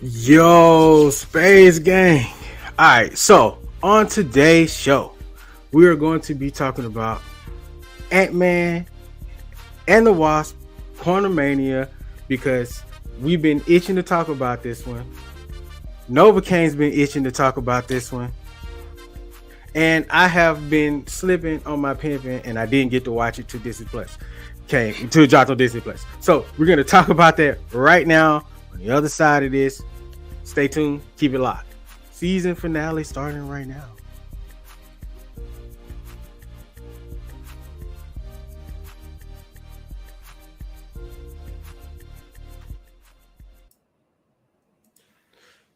Yo, Space Gang. Alright, so on today's show, we are going to be talking about Ant-Man and the Wasp, Quantumania, because we've been itching to talk about this one. Novacaine's been itching to talk about this one. And I have been slipping on my pimping and I didn't get to watch it to Disney Plus. Okay, to it dropped on Disney Plus. So we're gonna talk about that right now on the other side of this. Stay tuned, keep it locked. Season finale starting right now.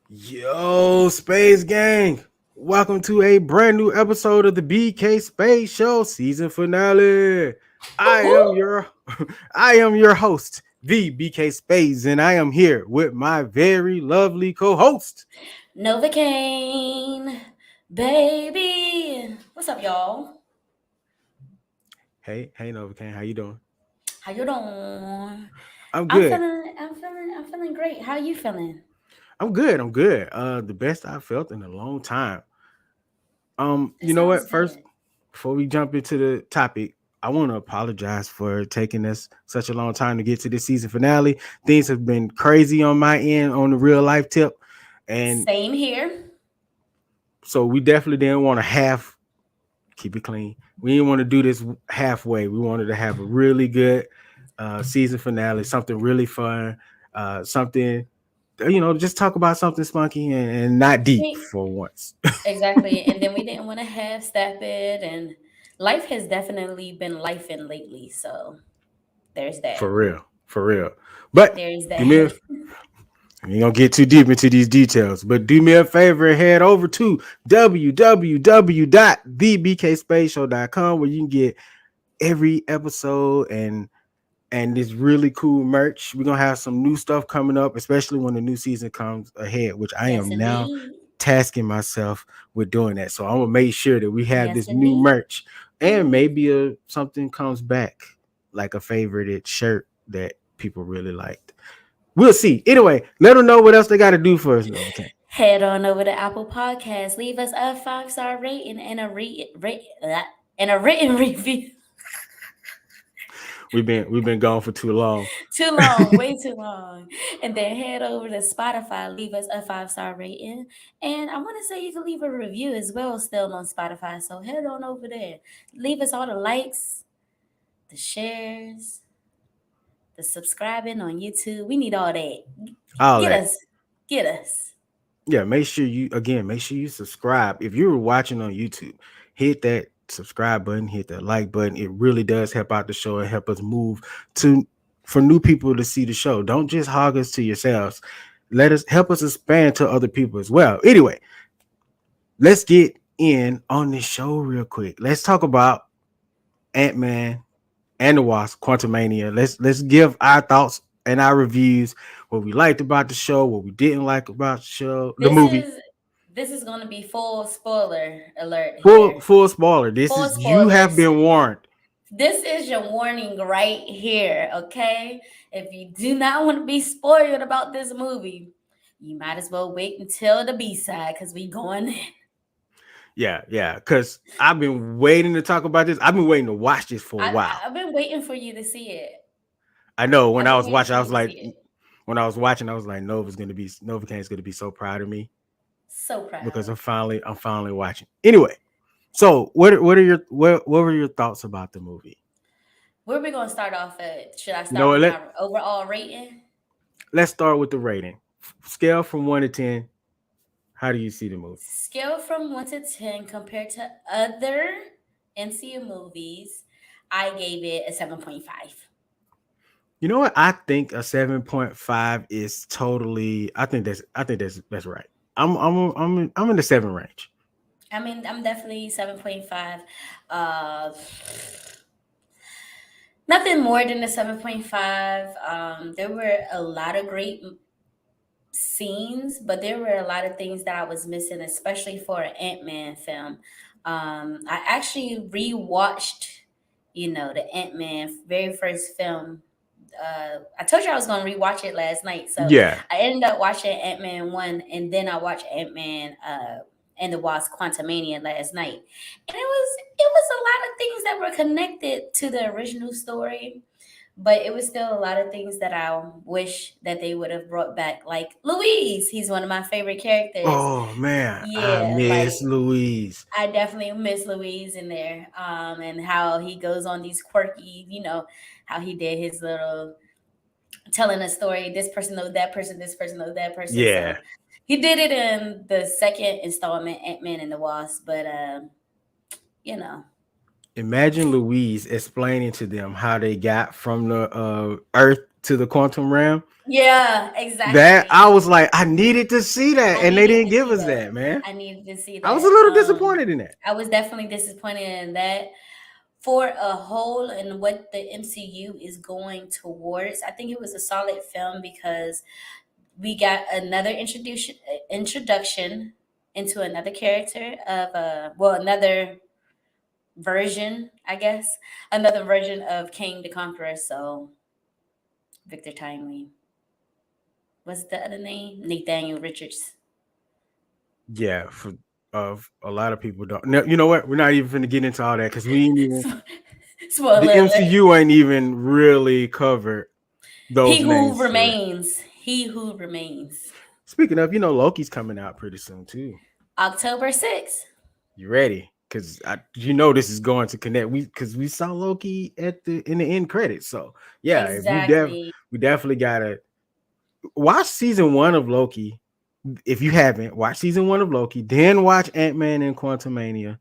Yo, Space Gang. Welcome to a brand new episode of the BK Space Show season finale. I am your I am your host, the BK Space, and I am here with my very lovely co-host. Novacaine, baby. What's up, y'all? Hey Novacaine, how you doing? How you doing? I'm I'm good. feeling, I'm feeling, I'm feeling great. How you feeling? I'm good. I'm good. The best I've felt in a long time. That You know sounds what? First, good. before we jump into the topic, I want to apologize for taking us such a long time to get to this season finale. Things have been crazy on my end on the real life tip, and Same here. so we definitely didn't want to keep it clean. We didn't want to do this halfway. We wanted to have a really good season finale, something really fun, something just talk about something spunky and not deep We for once. exactly, and then we didn't want to half step it, and life has definitely been lifing lately. So there's For that. real, for real. But There's do me that. a We ain't gonna get too deep into these details, but do me a favor and head over to www.thebkspaceshow.com where you can get every episode and this really cool merch. We're gonna have some new stuff coming up, especially when the new season comes ahead, which I Yes, am now indeed. tasking myself with doing that. So I'm gonna make sure that we have Yes, this new indeed. merch and Mm-hmm. maybe something comes back like a favorited shirt that people really liked. We'll see. Anyway, let them know what else they got to do for us. Okay. Head on over to Apple Podcasts. Leave us a 5-star rating and a written review. We've been gone for too long. Too long, way too long. And then head over to Spotify. Leave us a 5-star rating. And I want to say you can leave a review as well, still on Spotify. So head on over there. Leave us all the likes, the shares, the subscribing on YouTube. We need all that. All Get that. us, get us. Yeah, make sure you subscribe. If you're watching on YouTube, hit that subscribe button, hit that like button. It really does help out the show and help us move to for new people to see the show. Don't just hog us to yourselves. Let us help us expand to other people as well. Anyway, let's get in on this show real quick. Let's talk about Ant-Man and the Wasp, Quantumania. Let's give our thoughts and our reviews, what we liked about the show, what we didn't like about the show, the This movie. is this is going to be full spoiler alert Full here. full spoiler. This Full is you have spoilers. been warned. This is your warning right here, okay? If you do not want to be spoiled about this movie, you might as well wait until the B side because we going in. Yeah, yeah. Because I've been waiting to talk about this. I've been waiting to watch this for a I, while. I've been waiting for you to see it. I know when I've I been was waiting watching, for I you was to like, see it. I was like, Novacaine's gonna be so proud of me So because proud. I'm finally watching. Anyway, so what were your thoughts about the movie? Where are we going to start off at? Should I You know start what? with my overall rating? Let's start with the rating. Scale from 1 to 10. How do you see the movie? Scale from 1 to 10 compared to other NCU movies, I gave it a 7.5. You know what? I think a 7.5 is totally. I think that's right. I'm in the seven range. I mean, I'm definitely 7.5. Uh, Nothing more than a 7.5. There were a lot of great scenes, but there were a lot of things that I was missing, especially for an Ant-Man film. I actually rewatched, the Ant-Man very first film I told you I was gonna rewatch it last night, so Yeah. I ended up watching Ant-Man 1, and then I watched Ant-Man and the Wasp: Quantumania last night, and it was a lot of things that were connected to the original story, but it was still a lot of things that I wish that they would have brought back, like Louise. He's one of my favorite characters. Oh man, I Yeah, miss like Louise. I definitely miss Louise in there, and how he goes on these quirky, how he did his little telling a story. This person knows that person. This person knows that person. Yeah. So he did it in the second installment, Ant Man and the Wasp. But you know, Imagine Louise explaining to them how they got from the Earth to the quantum realm. yeah, That exactly. I was like, I needed to see that, I and they needed didn't to give see us that. that, man. I needed to see I was a that. little disappointed in that. I was definitely disappointed in that. For a whole and what the MCU is going towards, I think it was a solid film because we got another introduction into another character of another version, I guess, another version of King the Conqueror. So Victor Timely, what's the other name? Nathaniel Richards. Yeah, for of a lot of people don't. No, you know what? We're not even going to get into all that because we ain't even the Spoiler alert. MCU ain't even really covered He those who names for real. remains. He who remains. Speaking of, Loki's coming out pretty soon too. October 6th. You ready? Because this is going to connect. We saw Loki at the in the end credits. So yeah, if Exactly. we definitely gotta watch season one of Loki. If you haven't, watch season one of Loki, then watch Ant-Man and Quantumania.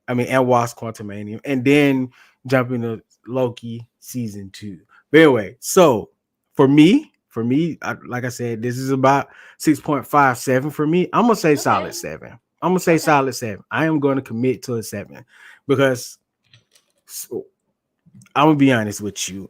I mean, and Wasp Quantumania, and then jump into Loki season two. But anyway, so like I said, this is about 6.57 for me. I'm gonna say Okay. solid 7. I'm gonna say Okay. solid 7. I am going to commit to a 7 because I'm gonna be honest with you.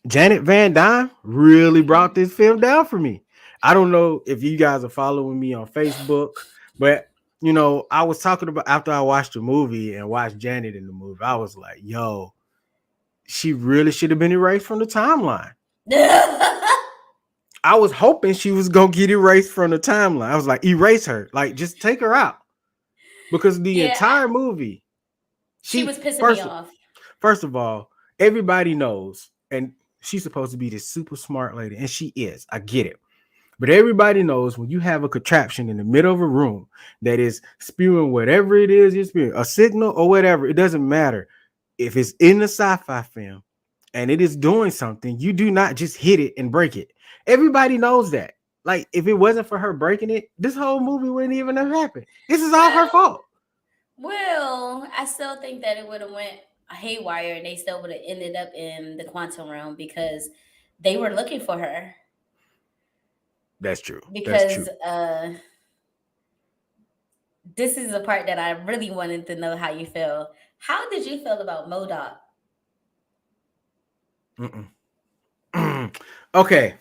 Janet Van Dyne really brought Mhm. this film down for me. I don't know if you guys are following me on Facebook, but I was talking about after I watched the movie and watched Janet in the movie. I was like, yo, she really should have been erased from the timeline. I was hoping she was gonna get erased from the timeline. I was like, erase her, like just take her out because the Yeah, entire movie, she she was pissing me first off. First of all, everybody knows, and she's supposed to be this super smart lady, and she is. I get it. But everybody knows when you have a contraption in the middle of a room that is spewing whatever it is you're spewing, a signal or whatever, it doesn't matter. If it's in the sci-fi film and it is doing something, you do not just hit it and break it. Everybody knows that. Like, if it wasn't for her breaking it, this whole movie wouldn't even have happened. This is all her Well, fault. I still think that it would have went haywire and they still would have ended up in the quantum realm because they were looking for her. That's true. That's Because true. this is the part that I really wanted to know how you feel. How did you feel about Modoc? Okay.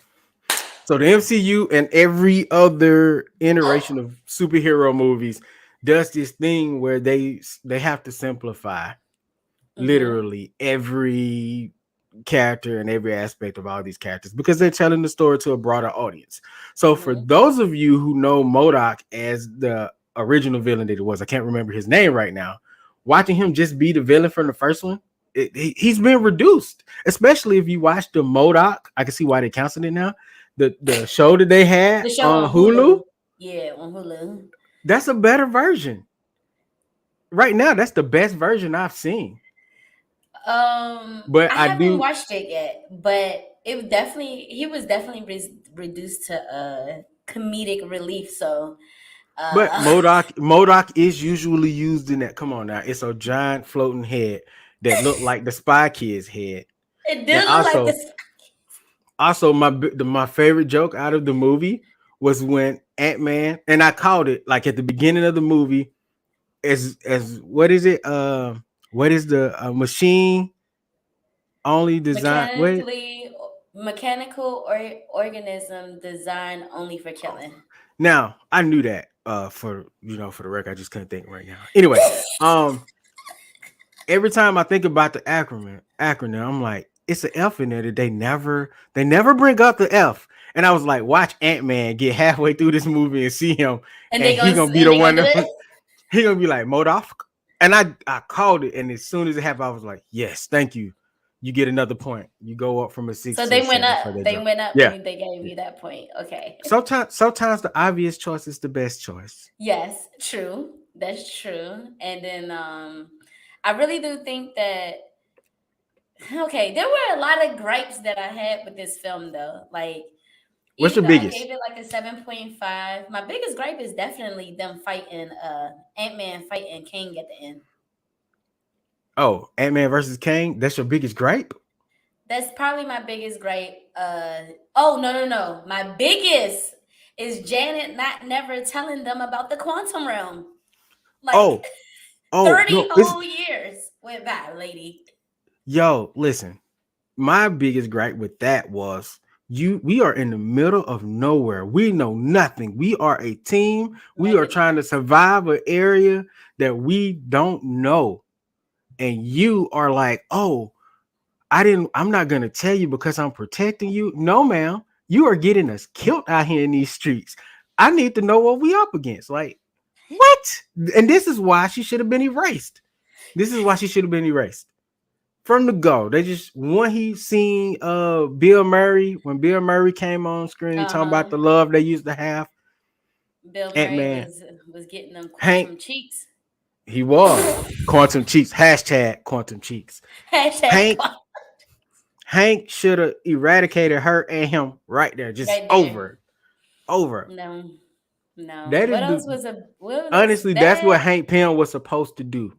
So the MCU and every other iteration of superhero movies does this thing where they have to simplify Mm-hmm. literally every character and every aspect of all these characters because they're telling the story to a broader audience. So for Mm-hmm. those of you who know Modoc as the original villain that it was, I can't remember his name right now. Watching him just be the villain from the first one, he's been reduced. Especially if you watch the Modoc, I can see why they canceled it now. The show that they had The show on on Hulu, Hulu. Yeah, on Hulu. that's a better version. Right now, that's the best version I've seen. But I I haven't do watched it yet, but he was definitely reduced to comedic relief. So, But uh, Modoc is usually used in that. Come on now, it's a giant floating head that looked like the Spy Kids head, it and did look like this. also my favorite joke out of the movie was when Ant-Man, and I called it like at the beginning of the movie as what is it? What is the machine only design? What? Mechanical or organism designed only for killing. Now I knew that. For the record, I just couldn't think right now. Anyway, every time I think about the acronym, I'm like, it's an F in there that they never bring up the F. And I was like, watch Ant-Man get halfway through this movie and see him, And and they he gonna gonna be and the they gonna one do that it. he gonna be like Modoff. And I called it, and as soon as it happened, I was like, yes, thank you. You get another point. You go up from a six So to a they went seven for up. that They joke. went up, Yeah. and they gave Yeah. you that point. Okay. Sometimes the obvious choice is the best choice. Yes, true. That's true. And then I really do think that okay, there were a lot of gripes that I had with this film though. Like What's your even though I biggest? gave it like a 7.5, my biggest gripe is definitely them fighting Ant-Man fighting King at the end. Oh, Ant-Man versus Kang. That's your biggest gripe? That's probably my biggest gripe. Oh no. My biggest is Janet not never telling them about the quantum realm. Like Oh, oh 30 no, it's whole years went by, lady. yo, listen. My biggest gripe with that was we are in the middle of nowhere. We know nothing. We are a team. We are Negative. trying to survive an area that we don't know. And you are like, oh, I'm not gonna tell you because I'm protecting you. No, ma'am. You are getting us killed out here in these streets. I need to know what we up against. Like, what? And this is why she should have been erased. This is why she should have been erased from the go. They just when he seen Bill Murray, when Bill Murray came on screen talking about Uh-huh. the love they used to have, Bill Ant Murray Man, was getting them Hank, quantum cheeks. he was quantum cheeks, hashtag quantum cheeks. Hashtag Hank quantum Hank should have eradicated her and him right there, just right there. over. No, no. That What is else the was a what was honestly, that's that? what Hank Pym was supposed to do.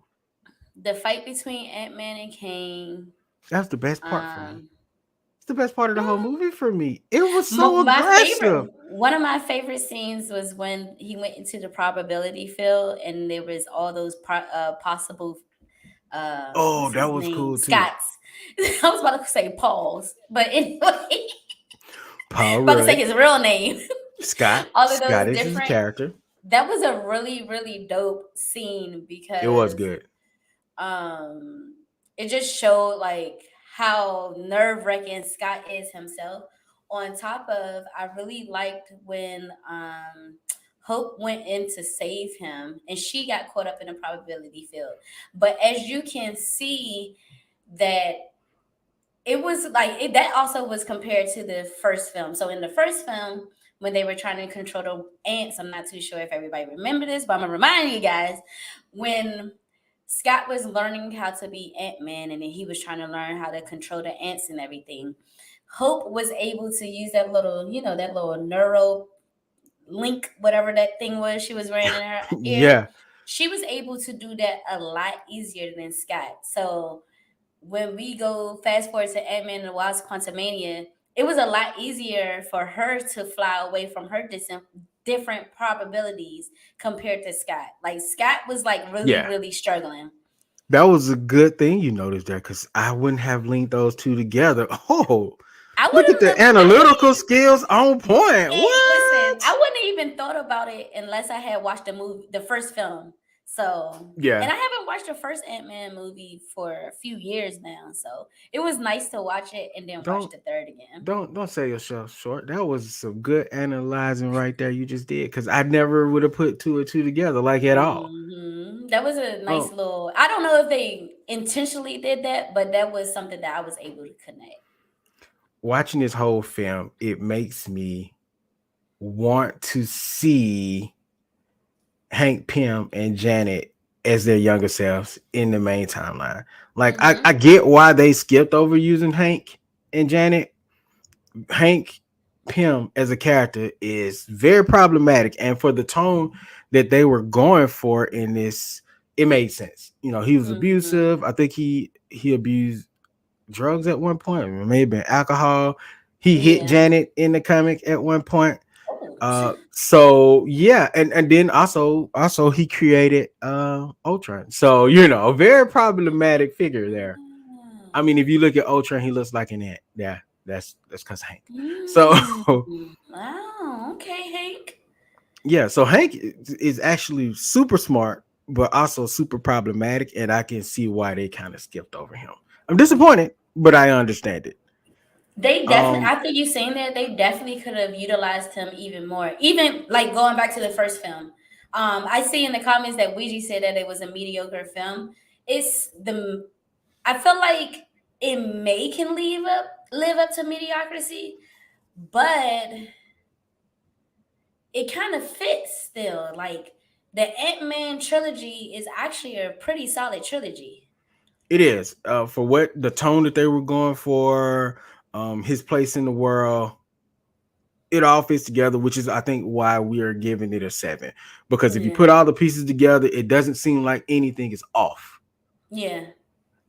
The fight between Ant-Man and Kane. That's the best part for me. Um It's the best part of the whole mm, movie for me. It was so my aggressive. favorite one of my favorite scenes was when he went into the probability field and there was all those possible Oh, what's that his was name? cool too. Scott's. I was about to say Paul's, but anyway, Paul about to say Rudd, his real name. Scott. All of those Scott is his different. character. That was a really dope scene It was because good. um it just showed like how nerve wracking Scott is himself. On top of, I really liked when Hope went in to save him and she got caught up in a probability field. But as you can see, that it was like that also was compared to the first film. So in the first film, when they were trying to control the ants, I'm not too sure if everybody remember this, but I'm gonna remind you guys when Scott was learning how to be Ant-Man and then he was trying to learn how to control the ants and everything. Hope was able to use that little, that little neuro link, whatever that thing was she was wearing in her ear. Yeah, She was able to do that a lot easier than Scott. So when we go fast forward to Ant-Man and the Wasp Quantumania, it was a lot easier for her to fly away from her different probabilities compared to Scott. Like Scott was like yeah. really struggling. That was a good thing you noticed that because I wouldn't have linked those two together. Oh, I look at wouldn't the have. I analytical wouldn't. skills on point. Hey, listen, What? I wouldn't even thought about it unless I had watched the movie, the first film. So, Yeah. and I haven't watched the first Ant-Man movie for a few years now. So it was nice to watch it and then watch Don't the third again. don't sell yourself short. That was some good analyzing right there you just did because I never would have put two or two together like at all. That was a nice Oh, little. I don't know if they intentionally did that, but that was something that I was able to connect. watching this whole film, it makes me want to see Hank Pym and Janet as their younger selves in the main timeline. Like I Mm-hmm. get why they skipped over using Hank and Janet. Hank Pym as a character is very problematic, and for the tone that they were going for in this, it made sense. He was Mm-hmm. abusive. I think he abused drugs at one point, or maybe alcohol. He hit Yeah. Janet in the comic at one point. Oh. So yeah, and then also he created Ultron. So a very problematic figure there. I mean, if you look at Ultron, he looks like an ant. Yeah, that's because Hank. So Wow. Okay, Hank. yeah, so Hank is actually super smart, but also super problematic, and I can see why they kind of skipped over him. I'm disappointed, but I understand it. They definitely, Um, after you saying that, they definitely could have utilized him even more. Even like going back to the first film. I see in the comments that Ouija said that it was a mediocre film. It's the I feel like it may can live up to mediocrity, but it kind of fits still. Like the Ant-Man trilogy is actually a pretty solid trilogy. it is for what the tone that they were going for, his place in the world. It all fits together, which is I think why we are giving it a 7. Because if you Yeah. put all the pieces together, it doesn't seem like anything is off. Yeah.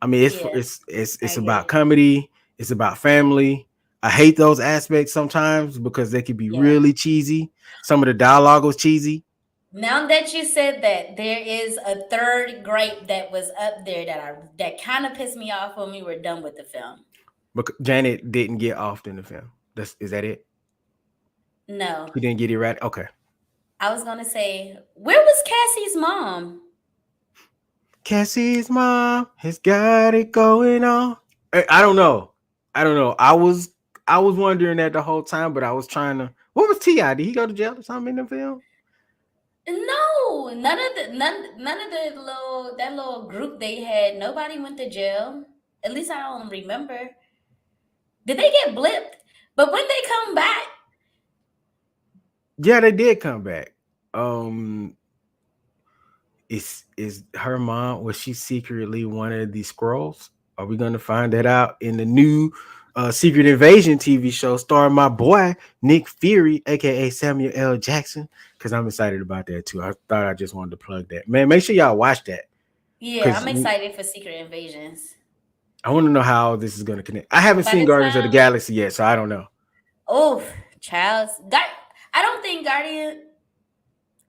I mean, Yeah. I it's get about it. comedy, it's about family. I hate those aspects sometimes because they could be Yeah. really cheesy. Some of the dialogue was cheesy. Now that you said that, there is a third gripe that was up there that kind of pissed me off when we were done with the film. But Janet didn't get off in the film. Is that it? No, She didn't get it right. Okay. I was gonna say, where was Cassie's mom? Cassie's mom has got it going on. I don't know. I don't know. I was wondering that the whole time, but I was trying to. What was Ti? Did he go to jail or something in the film? No, none of the little group they had. Nobody went to jail. At least I don't remember. Did they get blipped? But when they come back, Yeah, they did come back. Um, is her mom, was she secretly one of these scrolls? Are we gonna find that out in the new Secret Invasion TV show starring my boy Nick Fury, aka Samuel L. Jackson? Because I'm excited about that too. I thought I just wanted to plug that. Man, make sure y'all watch that yeah, because I'm excited for Secret Invasions. I want to know how this is gonna connect. I haven't By seen the Guardians of the time, Galaxy yet, so I don't know. oh, Charles, I don't think Guardian.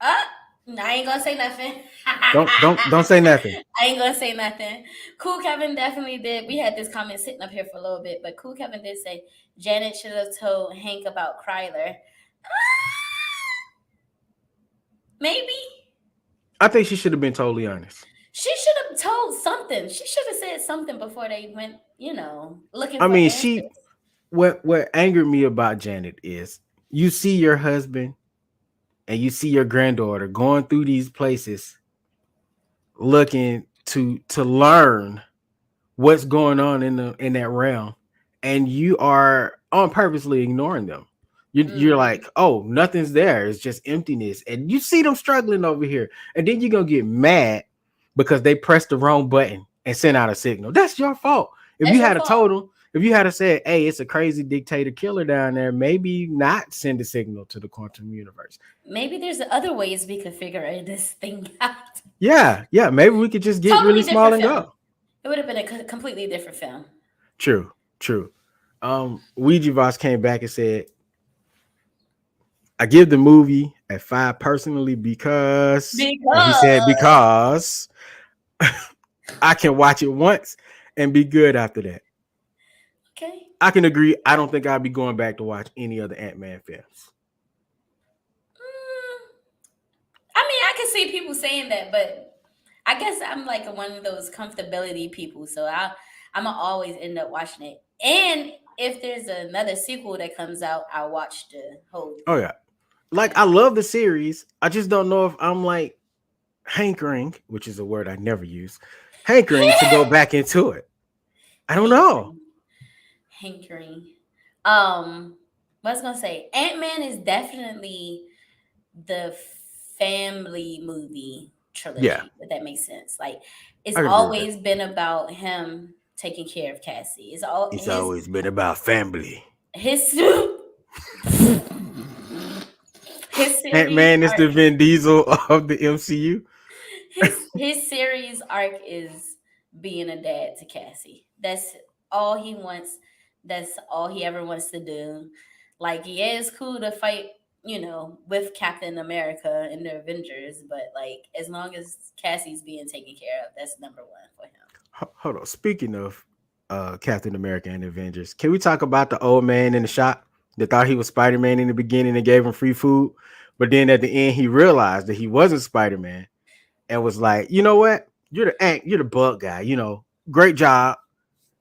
I ain't gonna say nothing. Don't say nothing. I ain't gonna say nothing. Cool Kevin definitely did. We had this comment sitting up here for a little bit, but Cool Kevin did say Janet should have told Hank about Kryler. Maybe I think she should have been totally honest. she should have told something. She should have said something before they went, looking I for mean, answers. what angered me about Janet is you see your husband and you see your granddaughter going through these places looking to learn what's going on in that realm, and you are on purposely ignoring them. You're Mm-hmm. like, oh, nothing's there, it's just emptiness, and you see them struggling over here, and then you're gonna get mad because they pressed the wrong button and sent out a signal. That's your fault. If That's you your had a fault. total, if you had to say, hey, it's a crazy dictator killer down there, maybe not send a signal to the quantum universe. Maybe there's other ways we could figure this thing out. Yeah, maybe we could just get really Totally small different and film. go. It would have been a completely different film. True. Ouija Voss came back and said, I give the movie a 5 personally because, and he said, Because because I can watch it once and be good after that. okay. I can agree. I don't think I'll be going back to watch any other Ant-Man films. Mm, I mean, I can see people saying that, but I guess I'm like one of those comfortability people, so I'm gonna always end up watching it. And if there's another sequel that comes out, I'll watch the whole Oh thing. yeah. Like Yeah. I love the series. I just don't know if I'm like hankering, which is a word I never use, hankering to go back into it. I don't know. Hankering. Hankering. Um, what I was gonna say, Ant-Man is definitely the family movie Yeah, trilogy, if that makes sense. Like it's I can agree with that. always been about him taking care of Cassie. It's all It's always been about family. his his series Ant-Man is arc the Vin Diesel of the MCU. his series arc is being a dad to Cassie. That's all he wants. That's all he ever wants to do. Like, yeah, it's cool to fight, with Captain America and the Avengers, but like as long as Cassie's being taken care of, that's number one for him. Hold on. Speaking of Captain America and Avengers, can we talk about the old man in the shop that thought he was Spider-Man in the beginning and gave him free food, but then at the end he realized that he wasn't Spider-Man and was like, you know what? You're the bug guy. Great job.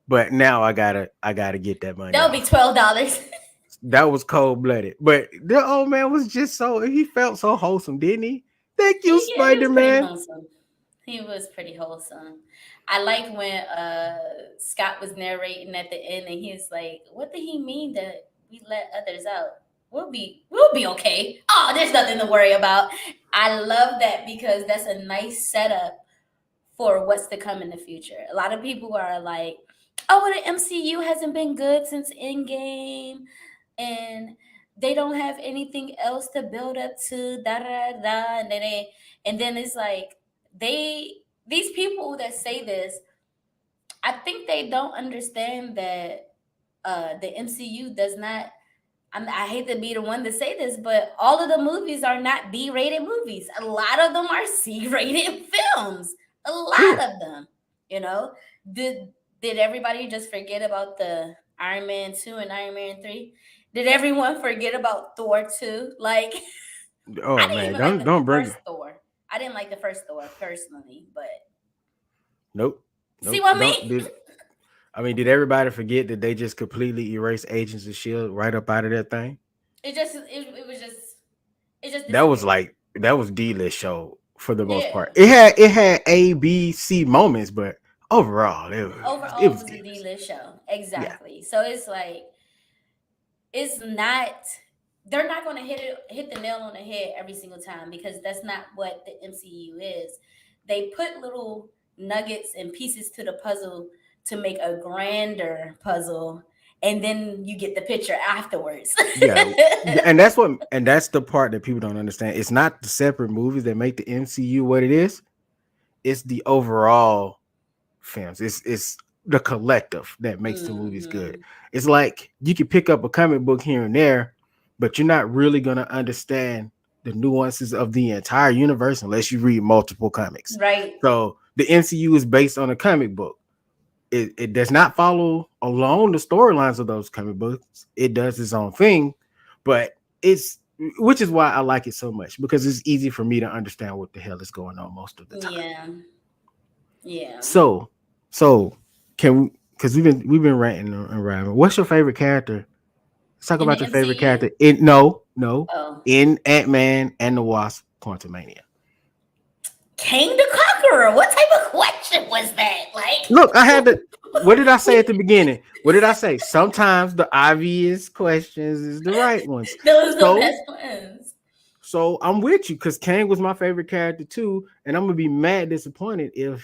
But now I gotta get that money That would be off. $12. That was cold blooded. But the old man was just so he felt so wholesome, didn't he? Thank you, He was Spider pretty Man. wholesome. He was pretty wholesome. I like when Scott was narrating at the end and he's like, "What did he mean that we let others out? We'll be okay. Oh, there's nothing to worry about." I love that because that's a nice setup for what's to come in the future. A lot of people are like, "Oh, well, the MCU hasn't been good since Endgame, and they don't have anything else to build up to." Da da da, da. And then it's like these people that say this, I think they don't understand that the MCU does not. I hate to be the one to say this, but all of the movies are not B-rated movies. A lot of them are C-rated films. A lot True. of them. You know, did did everybody just forget about the Iron Man 2 and Iron Man 3? Did everyone forget about Thor 2? Like, I Oh didn't man, even like don't the don't bring first Thor. I didn't like the first Thor personally, but nope. see Nope. what I Don't mean? did I mean did everybody forget that they just completely erased Agents of Shield right up out of that thing? It just That was disappeared. like that was D-list show for the most Yeah. part. It had A, B, C moments, but overall it Overall, it was was a D-list. D-list show. Yeah. Exactly. So it's like it's not they're not going to hit the nail on the head every single time because that's not what the MCU is. They put little nuggets and pieces to the puzzle to make a grander puzzle, and then you get the picture afterwards. Yeah. And that's the part that people don't understand. It's not the separate movies that make the MCU what it is. It's the overall films. It's the collective that makes the movies good. Hmm. It's like you can pick up a comic book here and there, but you're not really gonna understand the nuances of the entire universe unless you read multiple comics. Right. So the MCU is based on a comic book. It does not follow along the storylines of those comic books. It does its own thing, but it's which is why I like it so much because it's easy for me to understand what the hell is going on most of the time. Yeah. Yeah. So, so can we? Because we've been ranting and raving. What's your favorite character? Let's talk In about the your favorite MCU? character. In no, Oh. in Ant-Man and the Wasp: Quantumania. King the Conqueror. What type of question was that? Like, Look, I had to. What did I say at the beginning? What did I say? Sometimes the obvious questions is the right ones. those are the So, best ones. so I'm with you because Kang was my favorite character too, and I'm gonna be mad disappointed if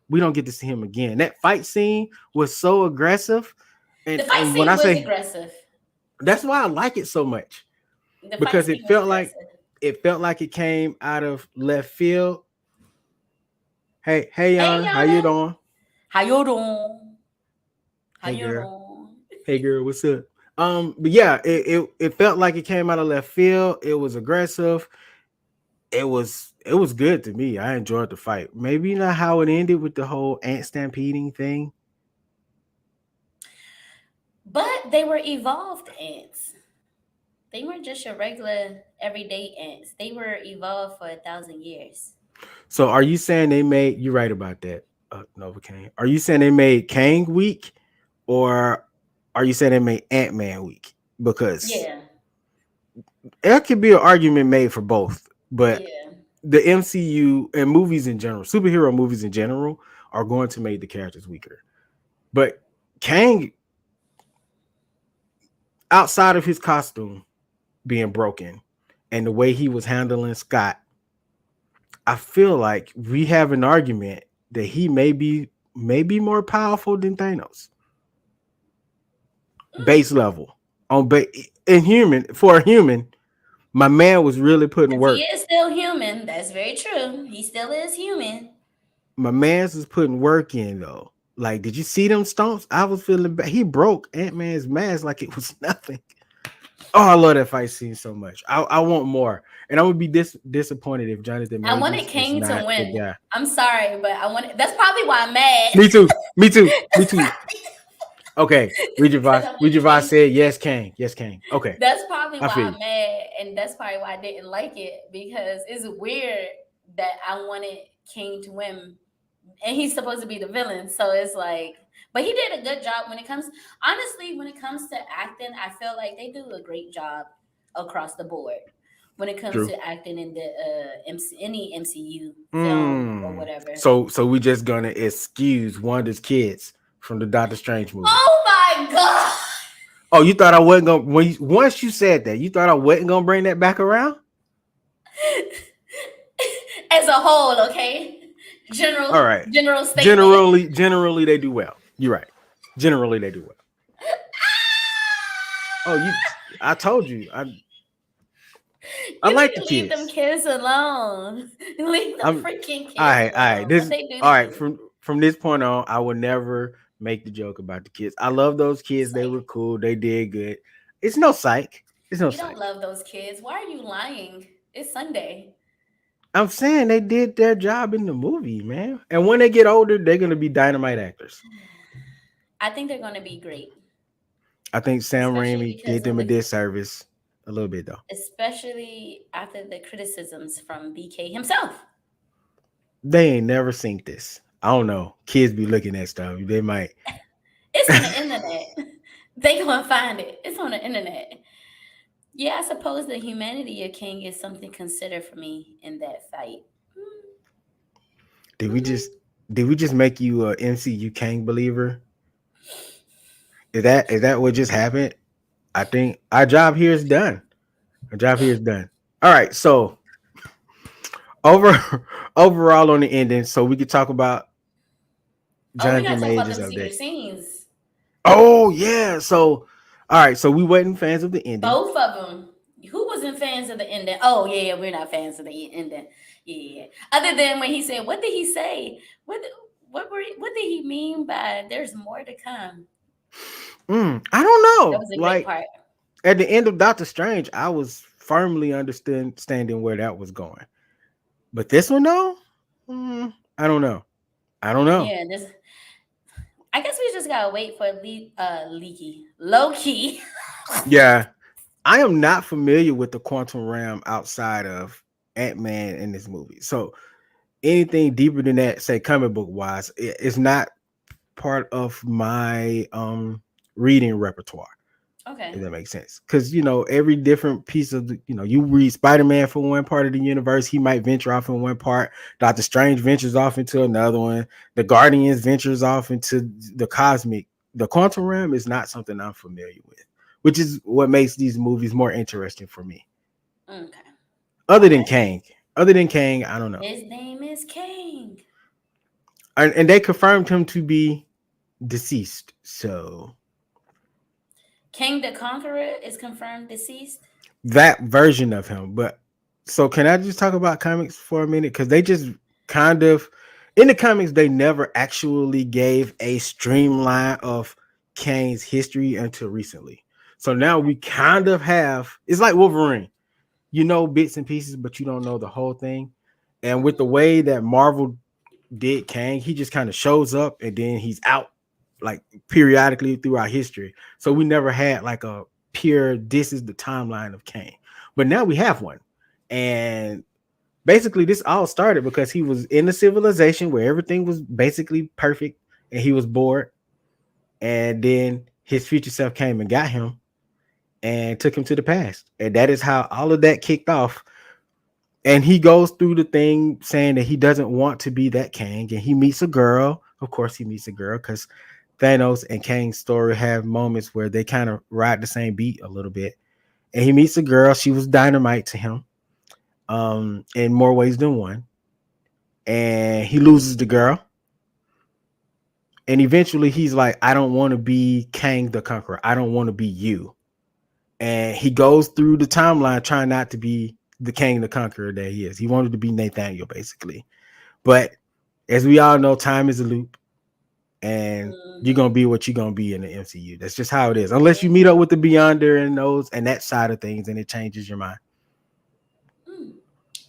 we don't get to see him again. That fight scene was so aggressive, The and fight and when I scene was say aggressive. that's why I like it so much The fight because scene was aggressive. it felt like it came out of left field. Hey, Hey, Yana, how you Yana. doing? How you doing? How Hey, you girl. doing? Hey, girl, what's up? But yeah, it felt like it came out of left field. It was aggressive. It was good to me. I enjoyed the fight. Maybe not how it ended with the whole ant stampeding thing. But they were evolved ants. They weren't just your regular everyday ants. They were evolved for 1,000 years. So are you saying they made you right about that, Novacaine? Are you saying they made Kang weak, or are you saying they made Ant Man weak? Because Yeah, there could be an argument made for both, but yeah. the MCU and movies in general, superhero movies in general, are going to make the characters weaker. But Kang, outside of his costume being broken and the way he was handling Scott, I feel like we have an argument that he may be more powerful than Thanos, base level on in human for a human. My man was really putting Because he work. is still human. That's very true. He still is human. My man's was putting work in though. Like, did you see them stomps? I was feeling bad. He broke Ant Man's mask like it was nothing. Oh, I love that fight scene so much. I want more, and I would be disappointed if Jonathan I wanted Majors is King to not the win. guy. I'm sorry, but I wanted. That's probably why I'm mad. Me too. Me too. Me That's too. probably Okay, because Regivas. I wanted Regivas King. said yes, Kang. Yes, Kang. Okay, That's probably I why feel I'm you. mad, and that's probably why I didn't like it because it's weird that I wanted King to win and he's supposed to be the villain. So it's like, but he did a good job when it comes. Honestly, when it comes to acting, I feel like they do a great job across the board when it comes True. to acting in the any MCU film or Mm. whatever. So we just gonna excuse Wanda's kids from the Doctor Strange movie. Oh my god! Oh, you thought I wasn't gonna once you said that, you thought I wasn't gonna bring that back around? As a whole, okay. All right. General statement. Generally they do well. You're right. Generally they do well. Oh, I told you. I You like need the to leave them kids. kids alone. Leave them I'm freaking all kids right, all right. alone. What This they do to all right. you? From this point on, I will never make the joke about the kids. I love those kids. They Psych. were cool. They did good. It's no psych. It's no You don't psych. love those kids. Why are you lying? It's Sunday. I'm saying they did their job in the movie, man. And when they get older, they're gonna be dynamite actors. I think they're going to be great, I think Sam especially Raimi did because them of a the, disservice a little bit though. especially after the criticisms from BK himself. They ain't never seen this. I don't know. Kids be looking at stuff. They might. It's on the internet. They gonna find it. It's on the internet. Yeah, I suppose the humanity of King is something considered for me in that fight. Did we Mm-hmm. just did we just make you a MCU Kang believer? Is that what just happened? I think our job here is done. Our job here is done. All right. So over overall on the ending, so we could talk about Oh, we Jonathan gotta talk about Majors them update. secret scenes. Oh yeah. So all right. So we wasn't fans of the ending. Both of them. Who wasn't fans of the ending? Oh yeah, we're not fans of the ending. Yeah. Other than when he said, what did he say? What did he mean by there's more to come? I don't That know. was a great Like part. at the end of Doctor Strange, I was firmly understanding where that was going. But this one, though, I don't know. I don't know. Yeah, this I guess we just gotta wait for leaky. Low key. Yeah, I am not familiar with the quantum realm outside of Ant-Man in this movie. So anything deeper than that, say comic book wise, it's not part of my reading repertoire. If Okay. that makes sense. Because every different piece of you read Spider-Man from one part of the universe, he might venture off in one part. Doctor Strange ventures off into another one. The Guardians ventures off into the cosmic. The quantum realm is not something I'm familiar with, which is what makes these movies more interesting for me. Okay. Other All than right. Kang, other than Kang, I don't know. His name is King. And they confirmed him to be deceased. So King the Conqueror is confirmed deceased. that version of him. But so can I just talk about comics for a minute? Because they just kind of in the comics, they never actually gave a streamline of Kane's history until recently. So now we kind of have it's like Wolverine. You know bits and pieces, but you don't know the whole thing. And with the Mm, way that Marvel did Kang, he just kind of shows up and then he's out like periodically throughout history. So we never had like a pure this is the timeline of Kang. But now we have one. And basically this all started because he was in a civilization where everything was basically perfect and he was bored. And then his future self came and got him and took him to the past. And that is how all of that kicked off. And he goes through the thing saying that he doesn't want to be that Kang, and he meets a girl. Of course, he meets a girl because Thanos and Kang's story have moments where they kind of ride the same beat a little bit. And he meets a girl. She was dynamite to him, in more ways than one. And he loses the girl. And eventually, he's like, "I don't want to be Kang the Conqueror. I don't want to be you." And he goes through the timeline trying not to be the Kang the Conqueror that he is. He wanted to be Nathaniel, basically. But as we all know, time is a loop, and you're gonna mm-hmm. be what you're gonna be in the MCU. That's just how it is. Unless you meet up with the Beyonder and those and that side of things, and it changes your mind. Mm,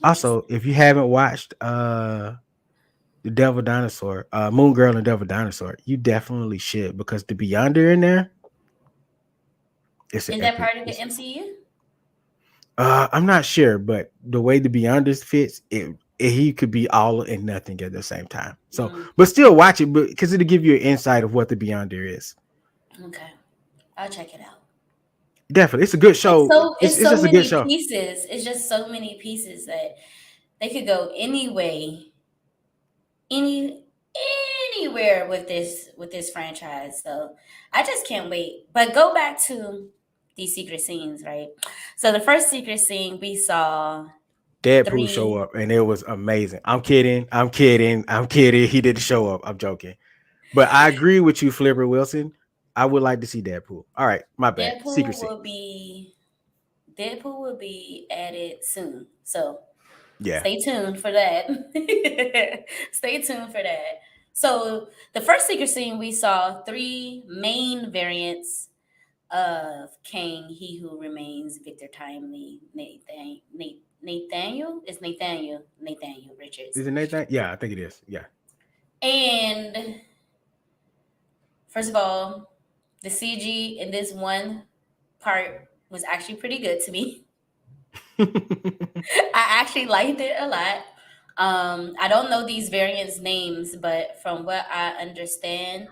Also, interesting. if you haven't watched the Devil Dinosaur, Moon Girl and Devil Dinosaur, you definitely should because the Beyonder in there, it's an Is that epic. part of the MCU? I'm not sure, but the way the Beyonders fits, he could be all and nothing at the same time. So, Mm, but still watch it, but because it'll give you an insight of what the Beyonder is. okay, I'll check it out. Definitely, it's a good show. It's It's so just a good many show. pieces. It's just so many pieces that they could go any way, any anywhere with this franchise. So I just can't wait. But go back to these secret scenes, right? So the first secret scene we saw Deadpool show three up, and it was amazing. I'm kidding. I'm kidding. I'm kidding. He didn't show up. I'm joking. But I agree with you, Flipper Wilson. I would like to see Deadpool. All right, my bad. Deadpool Secrecy. will be Deadpool will be added soon. So Yeah. stay tuned for that. Stay tuned for that. So the first secret scene we saw three main variants of Kang, He Who Remains, Victor Timely, Nathaniel Richards. Is it Nathan? Yeah, I think it is. Yeah. And first of all, the CG in this one part was actually pretty good to me. I actually liked it a lot. I don't know these variants' names, but from what I understand,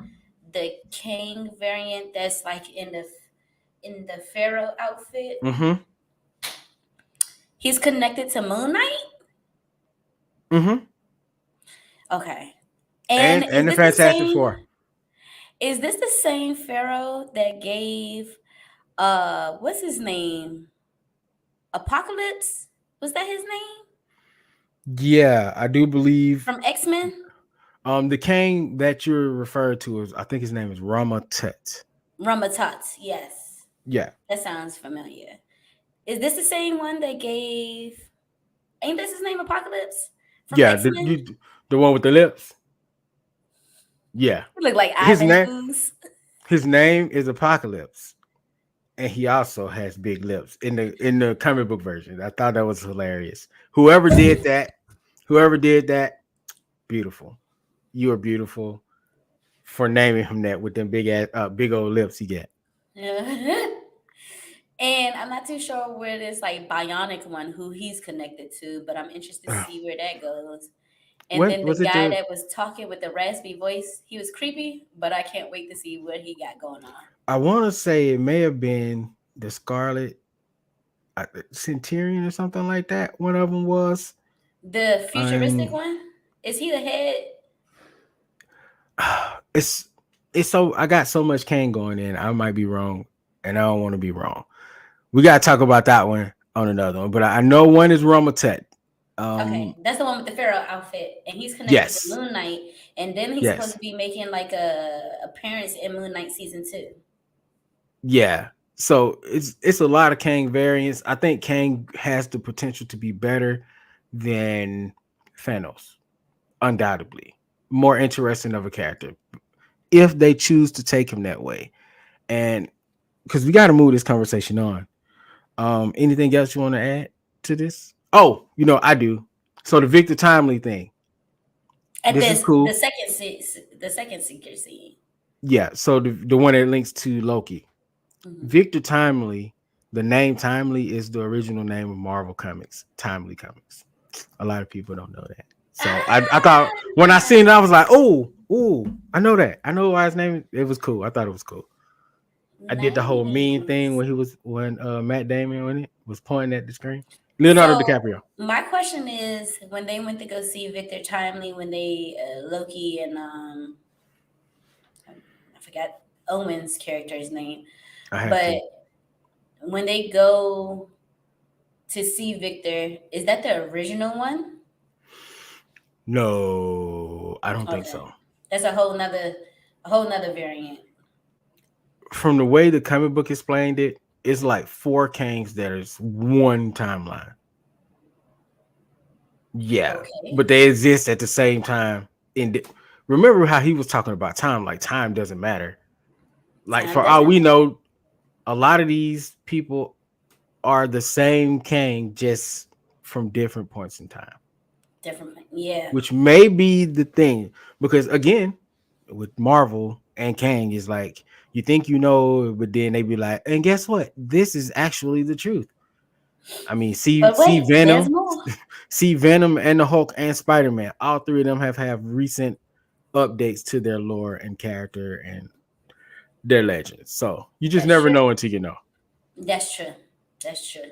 the King variant that's like in the Pharaoh outfit, mm-hmm. he's connected to Moon Knight. Mm-hmm. Okay, and And the Fantastic Four. Is this the same Pharaoh that gave what's his name? Apocalypse? Was that his name Yeah, I do believe from X-Men? the king that you're referred to is, I think his name is Rama Tut. Ramatat. Yes, Yeah. that sounds familiar. Is this the same one that gave? Ain't this his name? Apocalypse from Yeah, X Men. the one with the lips. Yeah. Look like His Ivan name Ooze. his name is Apocalypse. And he also has big lips in the comic book version. I thought that was hilarious. Whoever did that, beautiful. You are beautiful for naming him that with them big old lips he got. And I'm not too sure where this like bionic one who he's connected to, but I'm interested to see where that goes. And What then the was it? guy The that was talking with the raspy voice, he was creepy, but I can't wait to see what he got going on. I want to say it may have been the Scarlet Centurion or something like that. One of them was, The futuristic and one, is he the head? it's it's so I got so much Kane going in. I might be wrong, and I don't want to be wrong. We gotta talk about that one on another one. But I know one is Romatet. Okay, that's the one with the Pharaoh outfit, and he's connected to Yes, Moon Knight, and then he's supposed yes, to be making like a appearance in Moon Knight season 2. yeah. So it's a lot of Kang variants. I think Kang has the potential to be better than Thanos, undoubtedly. More interesting of a character if they choose to take him that way. And because we got to move this conversation on. Anything else you want to add to this? Oh, I do. So the Victor Timely thing. At This is this, cool. the second secret scene. Yeah. So the one that links to Loki. Hmm. Victor Timely, the name Timely is the original name of Marvel Comics, Timely Comics. A lot of people don't know that. So I thought when I seen it, I was like, oh, I know that. I know why his name. It was cool. I thought it was cool. I did the whole mean thing Nice. when Matt Damon when it was pointing at the screen. Leonardo So DiCaprio. my question is, when they went to go see Victor Timely, when they Loki and I forgot Owen's character's name, I have but to. when they go to see Victor, is that the original one? No, I don't think Okay, so. that's a whole nother variant. From the way the comic book explained it, it's like four Kangs that is one timeline. Yeah, but Okay, they exist at the same time. Remember how he was talking about time? Like time doesn't matter. Like time for all doesn't we matter. know, a lot of these people are the same Kang, just from different points in time, Different, yeah. which may be the thing. Because again, with Marvel and Kang, is like you think but then they be like, and guess what? This is actually the truth. I mean, see But see wait, there's Venom, more. see Venom and the Hulk and Spider-Man. All three of them have recent updates to their lore and character and their legends. So you just That's never true. know until you know. That's true. That's true.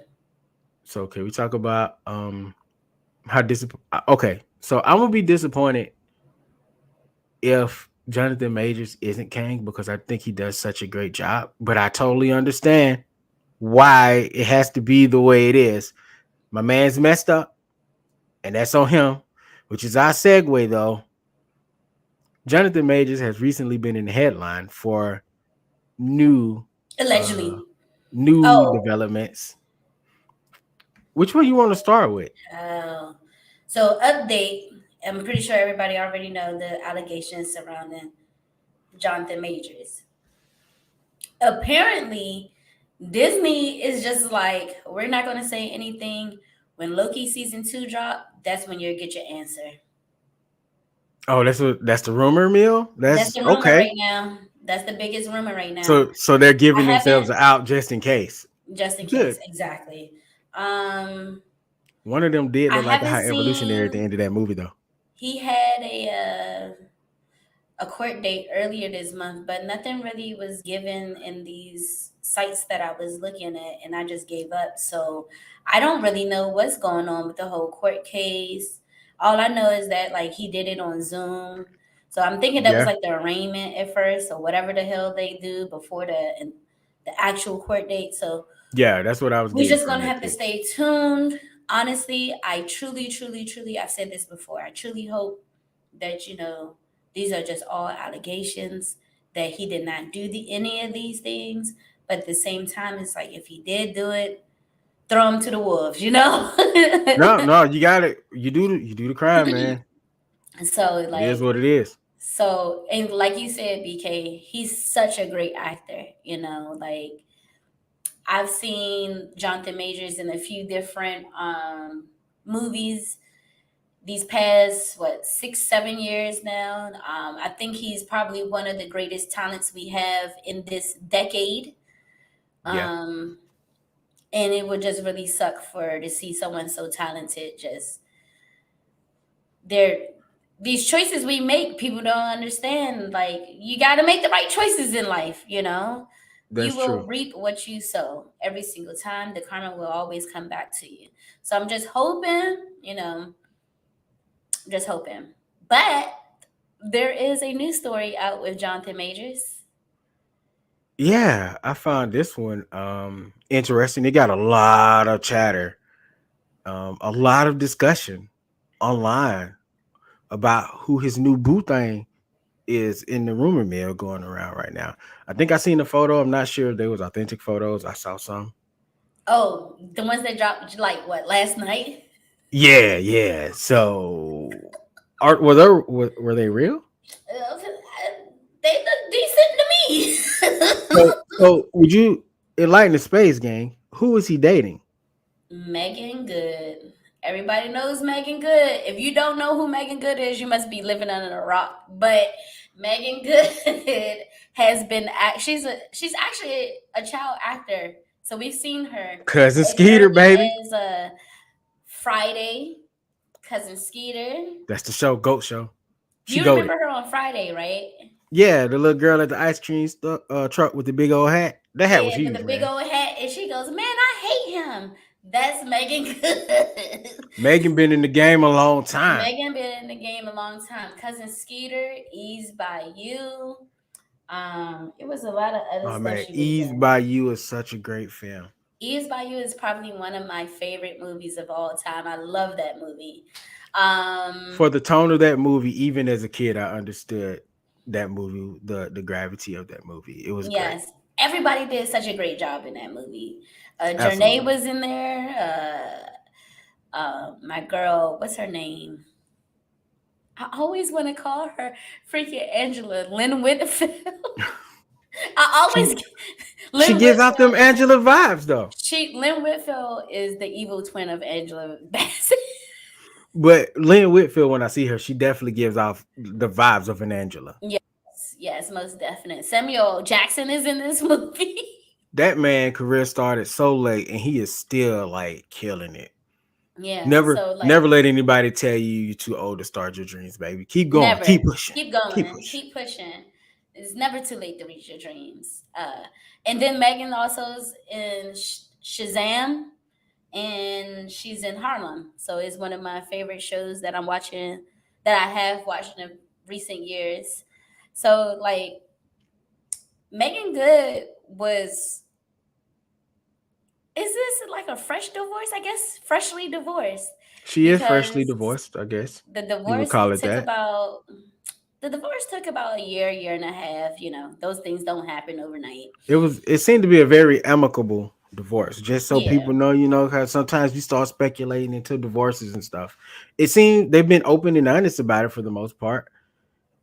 So can we talk about how disappointed? Okay, so I'm gonna be disappointed if Jonathan Majors isn't Kang because I think he does such a great job. But I totally understand why it has to be the way it is. My man's messed up, and that's on him. Which is our segue though. Jonathan Majors has recently been in the headline for new uh Allegedly. new Oh, developments. Which one you want to start with? oh. So update. I'm pretty sure everybody already know the allegations surrounding Jonathan Majors. Apparently, Disney is just like, we're not going to say anything. When Loki season 2 drop, that's when you'll get your answer. Oh, that's the rumor mill. That's That's the rumor okay. right now. That's the biggest rumor right now. So they're I giving themselves haven't, out just in case. just in case, Good. exactly. Um, One of them did I look like a haven't high evolutionary at the seen. end of that movie though. He had a court date earlier this month, but nothing really was given in these sites that I was looking at, and I just gave up. So I don't really know what's going on with the whole court case. All I know is that like he did it on Zoom. So I'm thinking that was Yeah. like the arraignment at first, or whatever the hell they do before the actual court date. So Yeah, that's what I was we're getting just gonna from it have to too. stay tuned. Honestly, I truly, truly, truly, I've said this before. I truly hope that these are just all allegations, that he did not do any of these things. But at the same time, it's like if he did do it, throw him to the wolves. No, no, you got it. You do the crime, man. So It is like what it is. and like you said, BK, he's such a great actor. Like I've seen Jonathan Majors in a few different movies these past 6-7 years now. I think he's probably one of the greatest talents we have in this decade. Yeah, um and it would just really suck for to see someone so talented just there. These choices we make, people don't understand. Like, you got to make the right choices in life. You that's will true. reap what you sow every single time. The karma will always come back to you. So I'm just hoping, just hoping. But there is a new story out with Jonathan Majors. Yeah, I found this one interesting. It got a lot of chatter, a lot of discussion online about who his new boo thing is in the rumor mill going around right now. I think I seen the photo. I'm not sure if they was authentic photos. I saw some. Oh, the ones that dropped like what, last night? Yeah, yeah. So, art were they real? They look decent to me. So would you enlighten the space gang? Who is he dating? Megan Good. Everybody knows Megan Good. If you don't know who Megan Good is, you must be living under a rock. But Megan Good has been she's actually a child actor. So we've seen her Cousin as Skeeter, early baby. as Friday, Cousin Skeeter. That's the show, Goat Show. She You goaded. remember her on Friday, right? Yeah, the little girl at the ice cream truck with the big old hat. That hat was Yeah, with huge, the big man. old hat, and she goes, "Man, I hate him." That's Megan Good. Megan been in the game a long time. Megan been in the game a long time. Cousin Skeeter, Eased by You. It was a lot of other Oh stuff man, she was Eased in. by You is such a great film. Eased by You is probably one of my favorite movies of all time. I love that movie. For the tone of that movie, even as a kid, I understood that movie, the gravity of that movie. It was great. Yes, everybody did such a great job in that movie. Janae Absolutely. was in there. My girl, what's her name? I always want to call her freaking Angela Lynn Whitfield. I always She she Lynn gives out them Whitfield. Angela vibes though. Lynn Whitfield is the evil twin of Angela Bassett. But Lynn Whitfield, when I see her, she definitely gives off the vibes of an Angela. Yes, yes, most definite. Samuel Jackson is in this movie. that man career started so late, and he is still like killing it. Yeah. Never, So like never let anybody tell you you're too old to start your dreams, baby. Keep going, never. keep pushing, Keep keep going. pushing. Keep pushing. It's never too late to reach your dreams. And then Megan also's in Shazam, and she's in Harlem. So it's one of my favorite shows that I'm watching, that I have watched in recent years. So like Megan Good was, is this like a fresh divorce? I guess freshly divorced, She is freshly because divorced, I guess the you would divorce call it took that. about the divorce took about a year and a half. Those things don't happen overnight. It seemed to be a very amicable divorce. Just so Yeah, people know, because sometimes we start speculating into divorces and stuff. It seemed they've been open and honest about it for the most part.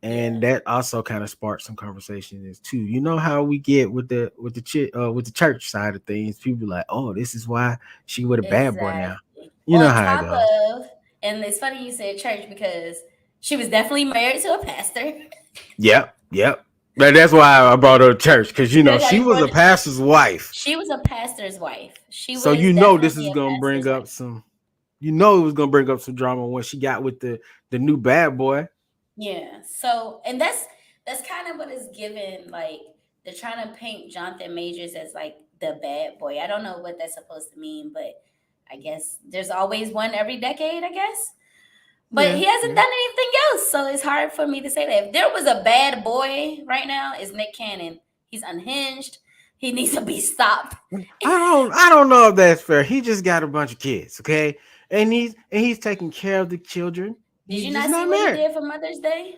yeah, And that also kind of sparked some conversations too. You know how we get with the church side of things. People like, oh, this is why she with a bad boy now. exactly. You know On how it top goes. of, and it's funny you said church, because she was definitely married to a pastor. Yep, yep. That's why I brought her to church because That's how she you was brought a the church. pastor's wife. She was a pastor's wife. She So was this definitely is a gonna bring pastor's up wife. some. It was gonna bring up some drama when she got with the new bad boy. Yeah. So, and that's kind of what is given. Like, they're trying to paint Jonathan Majors as like the bad boy. I don't know what that's supposed to mean, but I guess there's always one every decade, I guess. But Yeah, he hasn't yeah. done anything else, so it's hard for me to say that. If there was a bad boy right now, it's Nick Cannon. He's unhinged. He needs to be stopped. I don't know if that's fair. He just got a bunch of kids, okay, and he's taking care of the children. Did He's you just not see not what he married. did for Mother's Day?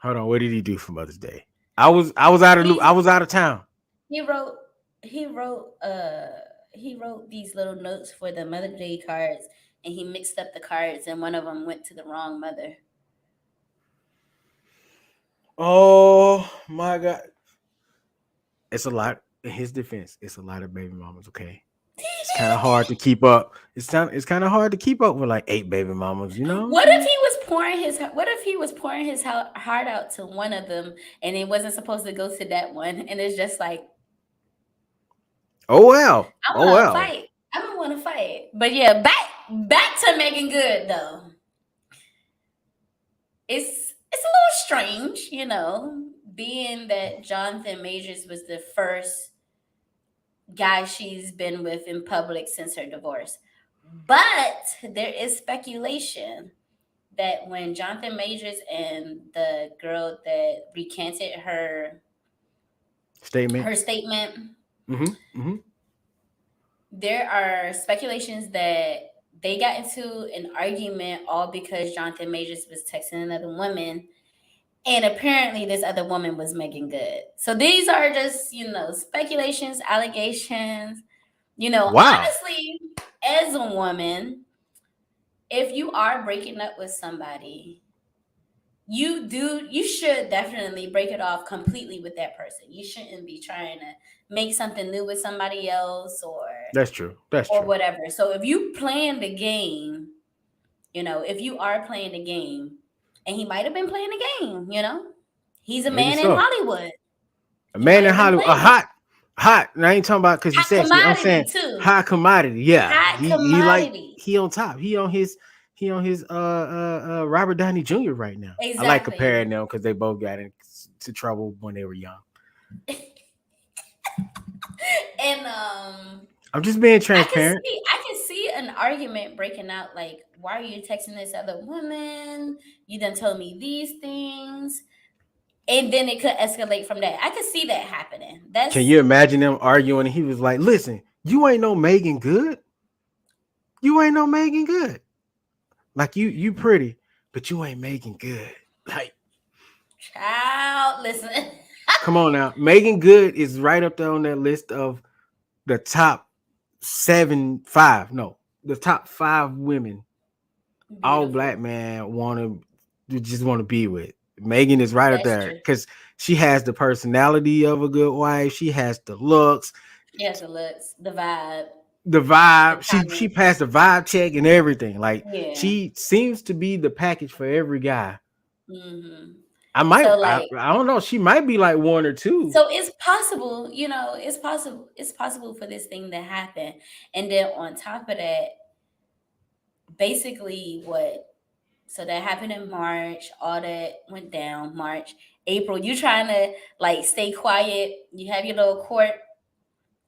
Hold on, what did he do for Mother's Day? I He was out of town. he wrote he wrote he wrote these little notes for the Mother's Day cards, and he mixed up the cards, and one of them went to the wrong mother. Oh my god, it's a lot. In his defense, it's a lot of baby mamas. Okay, it's kind of hard to keep up. It's kind of hard to keep up with like 8 baby mamas. You know what I'm What if saying? he was pouring his What if he was pouring his heart out to one of them, and it wasn't supposed to go to that one, and it's just like, Oh well. I'm Oh gonna well. fight. I'm gonna want to fight. But yeah, back to Megan Good though. It's a little strange, being that Jonathan Majors was the first guy she's been with in public since her divorce. But there is speculation that when Jonathan Majors and the girl that recanted Statement. her statement, Mm-hmm. Mm-hmm. there are speculations that they got into an argument all because Jonathan Majors was texting another woman, and apparently this other woman was Megan Good. So these are just, speculations, allegations. Wow. Honestly, as a woman, if you are breaking up with somebody, you should definitely break it off completely with that person. You shouldn't be trying to make something new with somebody else, That's true. That's or true. whatever. So if you playing the game, if you are playing the game, and he might have been playing the game, he's a Maybe man in so. Hollywood. A He man might in have been Hollywood, a playing it. hot. And I ain't talking about because you Hot sexy. I'm saying commodity too. high commodity. Yeah, Hot he commodity. he on top. He on his Robert Downey Jr. right now. I like comparing Exactly. them because they both got into trouble when they were young. And I'm just being I can transparent. see I can see an argument breaking out, like, why are you texting this other woman? You done told me these things. And then it could escalate from that. I could see that happening. Can That's you imagine them arguing? And he was like, "Listen, you ain't no Megan Good. You ain't no Megan Good. Like you pretty, but you ain't Megan Good. Like, child. Listen. come on now. Megan Good is right up there on that list of the top the top 5 women all black Beautiful. man want to be with. Megan is right up That's there true. because she has the personality of a good wife. She has the looks, Yes, the looks, the vibe, the the vibe. She talent. passed the vibe check and everything. Like Yeah. she seems to be the package for every guy. Hmm. I might. So like, I don't know. She might be like one or two. so it's possible, it's possible for this thing to happen. And then on top of that, basically what, so that happened in March, all that went down March, April, you trying to like stay quiet, you have your little court,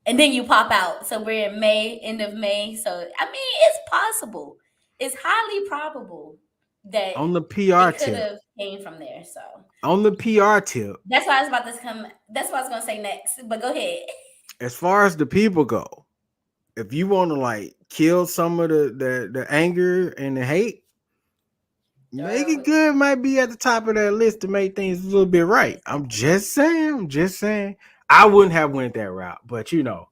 and then you pop out. So we're in May, end of May. So I mean, it's possible. It's highly probable that On the PR it could tip. have came from there. So On the PR tip. that's why I was about to come. That's what I was gonna say next. But go ahead. As far as the people go, if you want to like kill some of the anger and the hate, Megan Good might be at the top of that list to make things a little bit right. I'm just saying. I'm just saying. I wouldn't have went that route, but you know,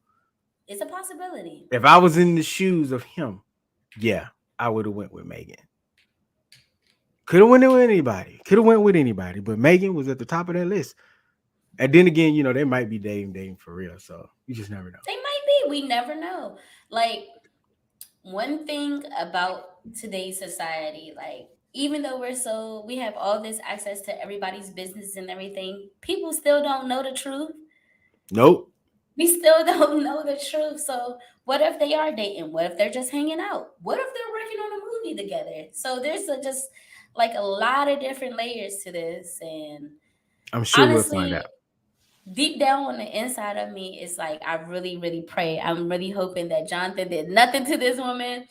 It's a possibility. if I was in the shoes of him, yeah, I would have went with Megan. Could have went with anybody. Could have went with anybody, but Megan was at the top of that list. And then again, you know, they might be dating for real, so you just never know. They might be. We never know. Like, one thing about today's society, like, even though we have all this access to everybody's business and everything, people still don't know the truth. Nope. We still don't know the truth. So what if they are dating? What if they're just hanging out? What if they're working on a movie together? So there's just like a lot of different layers to this. And I'm sure we'll find honestly, out. deep down on the inside of me, it's like I really, really pray. I'm really hoping that Jonathan did nothing to this woman.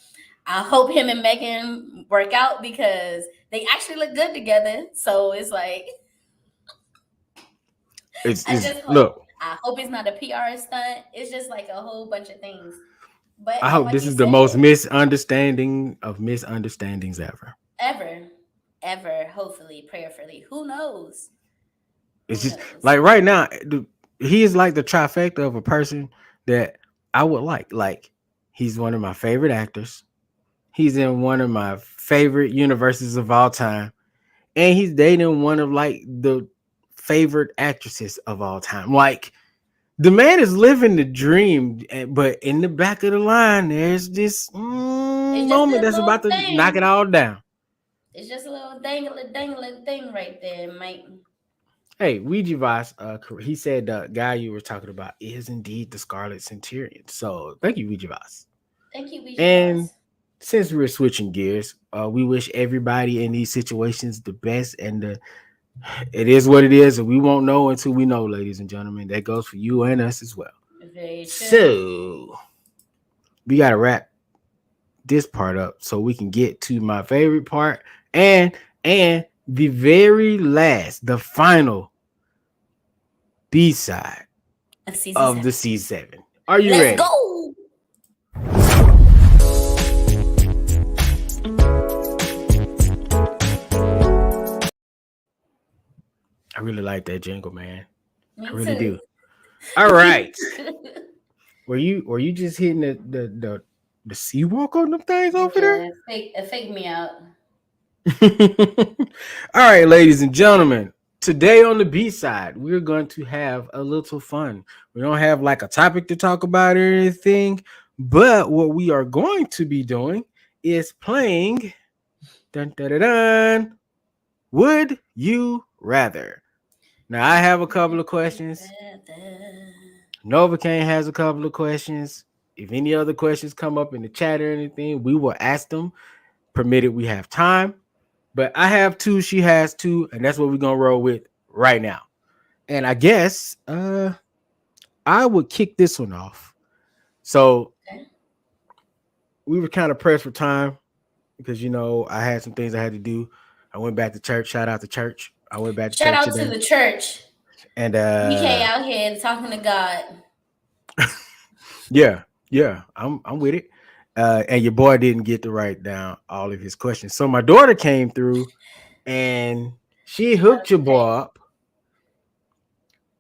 I hope him and Megan work out because they actually look good together. So it's like It's, I it's just hope. look. I hope it's not a PR stunt. It's just like a whole bunch of things. But I hope like this you is the said, most misunderstanding of misunderstandings ever. ever, hopefully, prayerfully. Who knows? It's Who just knows? like right now, he is like the trifecta of a person that I would like. Like, he's one of my favorite actors. He's in one of my favorite universes of all time. And he's dating one of like the favorite actresses of all time. Like, the man is living the dream, but in the back of the line, there's this It's just moment a that's little about to knock it thing. all down. It's just a little dangling thing right there, Mike. Hey, Ouija Voss, he said the guy you were talking about is indeed the Scarlet Centurion. So thank you, Ouija Voss. Thank you, Ouija And Boss. since we're switching gears, we wish everybody in these situations the best. And it is what it is, and we won't know until we know, ladies and gentlemen. That goes for you and us as well. Very true. So we gotta wrap this part up so we can get to my favorite part and the very last, the final B-side Of season of the 7. C7. Are you Let's ready? go. I really like that jingle, man. I Me really too. do. All right. Were you just hitting the seawalk on them things over there? Yeah, fake me out. All right, ladies and gentlemen. Today on the B side, we're going to have a little fun. We don't have like a topic to talk about or anything, but what we are going to be doing is playing dun, dun, dun, dun, Would You Rather. Now, I have a couple of questions. Novacaine has a couple of questions. If any other questions come up in the chat or anything, we will ask them, permitted we have time. But I have two, she has two, and that's what we're gonna roll with right now. And I guess I would kick this one off. So Okay. we were kind of pressed for time because you know I had some things I had to do. I went back to church. Shout out to church. I went back to Shout church out to today. the church. And BK out here talking to God. yeah, I'm with it. And your boy didn't get to write down all of his questions. So my daughter came through and she Shout hooked out your to boy Jay. up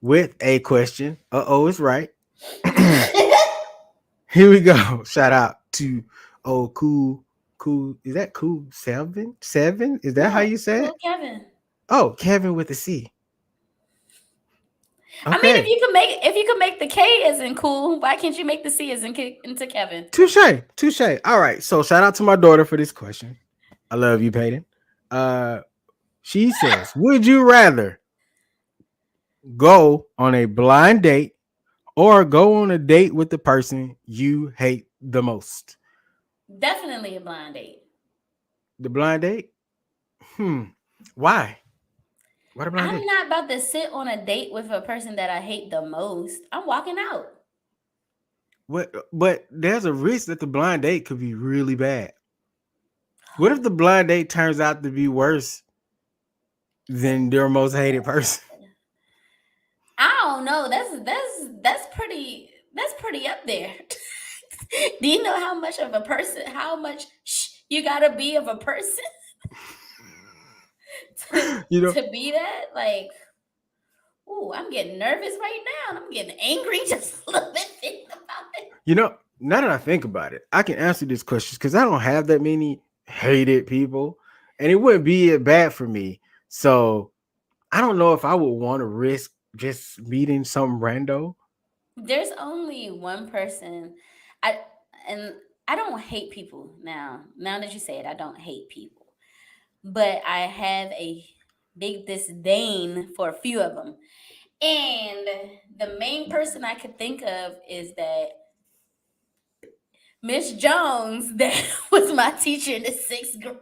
with a question. It's right. Here we go. Shout out to cool. Is that cool? Seven? Is that how No, you say cool it? Kevin. Oh, Kevin with a C. I mean, if Okay. you could make the K as in cool, why can't you make the C as in into Kevin? Touche. All right. So shout out to my daughter for this question. I love you, Peyton. She says, "Would you rather go on a blind date or go on a date with the person you hate the most?" Definitely a blind date. The blind date? Hmm. Why? What a blind I'm date? not about to sit on a date with a person that I hate the most. I'm walking out. What? But there's a risk that the blind date could be really bad. What if Oh, the blind date turns out to be worse than their most hated person? I don't know. That's pretty up there. Do you know how much of a person, how much you gotta be of a person to You know, to be that? Like, ooh, I'm getting nervous right now, and I'm getting angry just a little bit thinking about it. Now that I think about it, I can answer this question because I don't have that many hated people, and it wouldn't be bad for me. So I don't know if I would want to risk just meeting some rando. There's only one person, I and I don't hate people now. Now that you say it, I don't hate people, but I have a big disdain for a few of them. And the main person I could think of is that Miss Jones, that was my teacher in the sixth grade.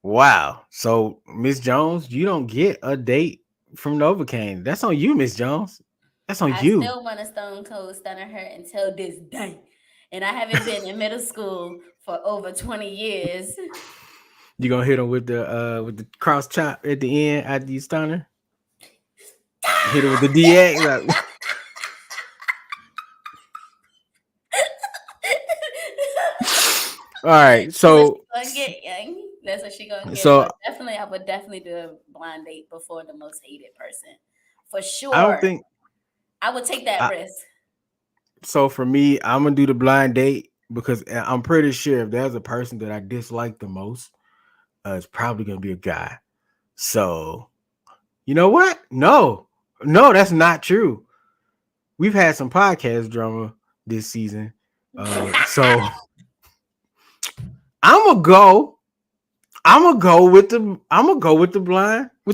Wow. So Miss Jones, you don't get a date from Novacaine. That's on you, Miss Jones. That's on I you. still want to stone cold stunner her until this day. And I haven't been in middle school for over 20 years. You gonna hit him with the cross chop at the end after you stun her? Hit her with the DX. All right. That's what she gonna get, young. That's what she gonna get. So But definitely, I would definitely do a blind date before the most hated person. For I don't sure. think I would take that I, risk. so. For me, I'm gonna do the blind date because I'm pretty sure if there's a person that I dislike the most, it's probably gonna be a guy. So you know what? No, that's not true. We've had some podcast drama this season. So I'm gonna go. I'm gonna go with the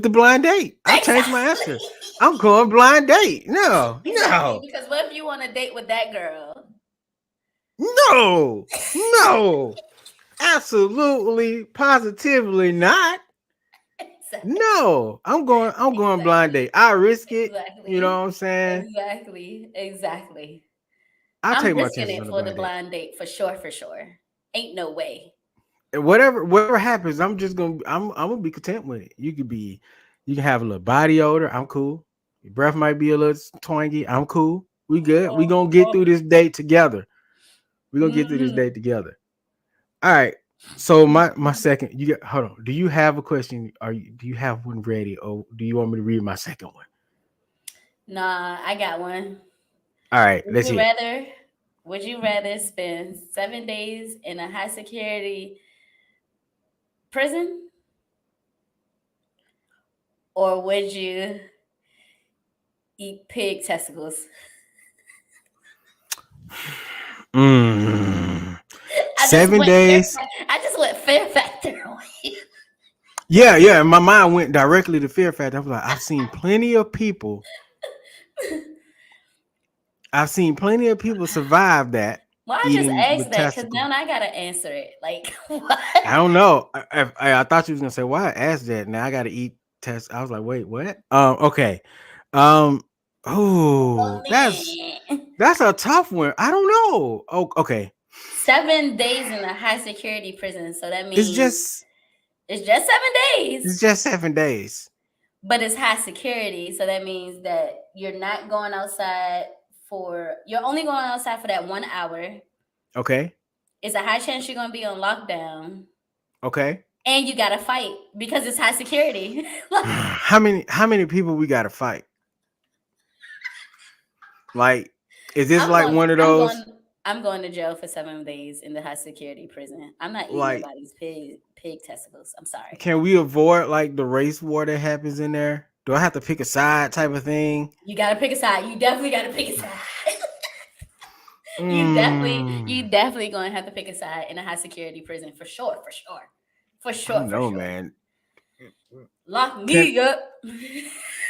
blind date. I changed my answer. Exactly. I'm going blind date. No, Exactly. no, Because what if you want to date with that girl? no, no. Absolutely, positively not. Exactly. No, I'm going blind Exactly. date. I risk it. You know Exactly. what I'm saying? Exactly. Exactly. I I'm take my risking chances it on the for the blind date. blind date for sure, for sure. Ain't no way. And whatever happens, I'm gonna be content with it. You can have a little body odor. I'm cool. Your breath might be a little twangy. I'm cool. We good. We gonna get through this date together. We gonna get through this Mhm. date together. All right. So my second, you got hold on. Do you have a question? Do you have one ready, or do you want me to read my second one? Nah, I got one. All right, Would let's you hear it. rather would you rather spend 7 days in a high security prison, or would you eat pig testicles? Mm, I just seven went fear days. I just went fear factor on you. Yeah. My mind went directly to fear factor. I was like, I've seen plenty of people survive that Well, I just eating asked with that because testicles. now I gotta answer it. Like what? I don't know. I thought you was gonna say why I asked that. Now I got to eat test. I was like, wait, what? Okay. Um. Oh, Oh man. that's a tough one. I don't know. Oh, okay. 7 days in a high security prison. So that It's means just it's just 7 days. it's just 7 days. But it's high security. So that means that you're not going outside you're only going outside for that 1 hour. Okay. It's a high chance you're gonna be on lockdown. Okay. And you gotta fight because it's high security. Like, How many people we got to fight? Like, is this I'm like going one of I'm those? going I'm going to jail for 7 days in the high security prison. I'm not eating Like, nobody's pig testicles. I'm sorry. can we avoid like the race war that happens in there? Do I have to pick a side type of thing? You gotta pick a side. You definitely gotta pick a side. You Mm, definitely gonna have to pick a side in a high security prison for sure, for sure. For I don't sure, for know, sure. man. Lock Can me up.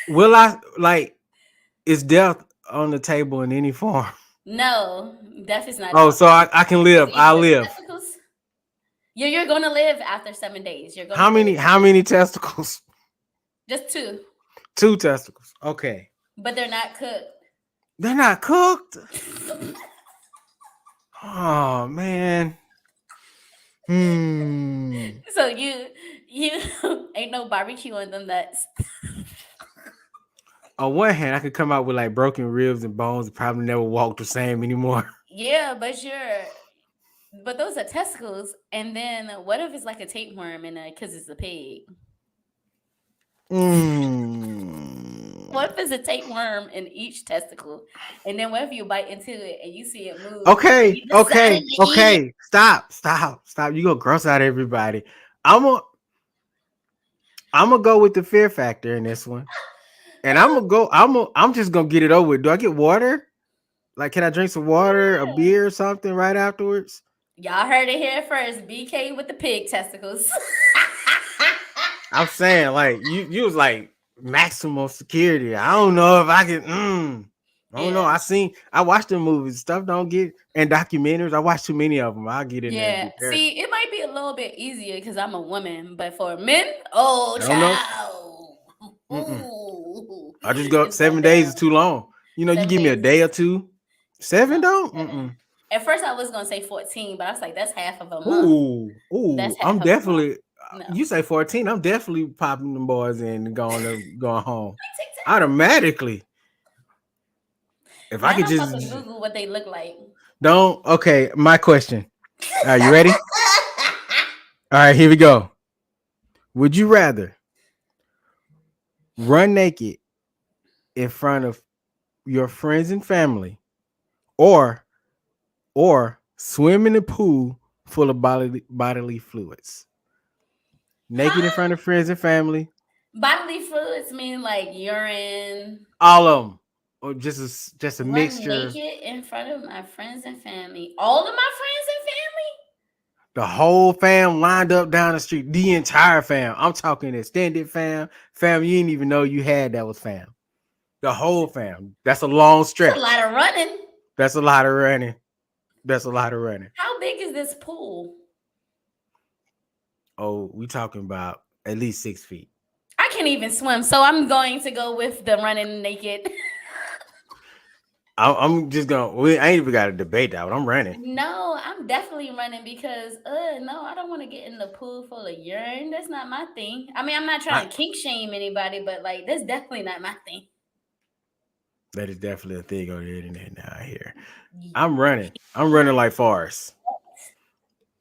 will I like is death on the table in any form? No, death is not Oh, so talking. I can It's live. I either the live. testicles. You're gonna live after 7 days. You're gonna How live. many? How many testicles? Just two, Two testicles. Okay. but they're not cooked. They're not cooked. Oh man. Hmm. So you ain't no barbecue on them nuts. On one hand, I could come out with like broken ribs and bones and probably never walk the same anymore. Yeah, but those are testicles. And then what if it's like a tapeworm and because it's a pig? What Mm. if it's a tapeworm in each testicle? And then what if you bite into it and you see it move and Okay, you decided okay, to eat it? okay. Stop, stop, stop. You gonna gross out everybody. I'm gonna I'm gonna go with the fear factor in this one. And I'm gonna go, I'm just gonna get it over with. Do I get water? Like, can I drink some water, a Yeah. beer or something right afterwards? Y'all heard it here first. BK with the pig testicles. I'm saying, like, you was like maximum security. I don't know if I can. I don't know. Yeah. I watched the movies. Stuff don't get and documentaries. I watched too many of them. I'll get in there and Yeah. be paranoid. See, it might be a little bit easier because I'm a woman, but for men, oh I don't know. child. Mm-mm. Ooh. I just go It's going 7 days is down. too long. You give me a 7 days day or is two. Seven no don't. 7. At first I was gonna say 14, but I was like, that's half of a month. Ooh, That's ooh. half I'm of a month. definitely. No. You say 14. I'm definitely popping them boys in and going home Like TikTok. automatically. If I Now could I'm about to just Google what they look like. don't. Okay, my question. Are you ready? All right, here we go. Would you rather run naked in front of your friends and family, or swim in a pool full of bodily fluids? Naked in Huh? front of friends and family, Bodily fluids mean like urine. all of them, or just a Run mixture. naked in front of my friends and family. All of my friends and The whole fam lined up down the street. The entire fam. I'm talking extended fam. Fam you didn't even know you had that was fam. The whole fam. That's a long family. It's a stretch. lot of running. That's a lot of running. That's a lot of running. How big is this pool? Oh, we talking about at least 6 feet. I can't even swim, so I'm going to go with the running naked. I'm just gonna. I ain't even got to debate that one. I'm running. No, I'm definitely running because no, I don't want to get in the pool full of urine. That's not my thing. I mean, I'm not I, trying to kink shame anybody, but like that's definitely not my thing. that is definitely a thing on the internet now. Here, I'm running. I'm running like Forrest.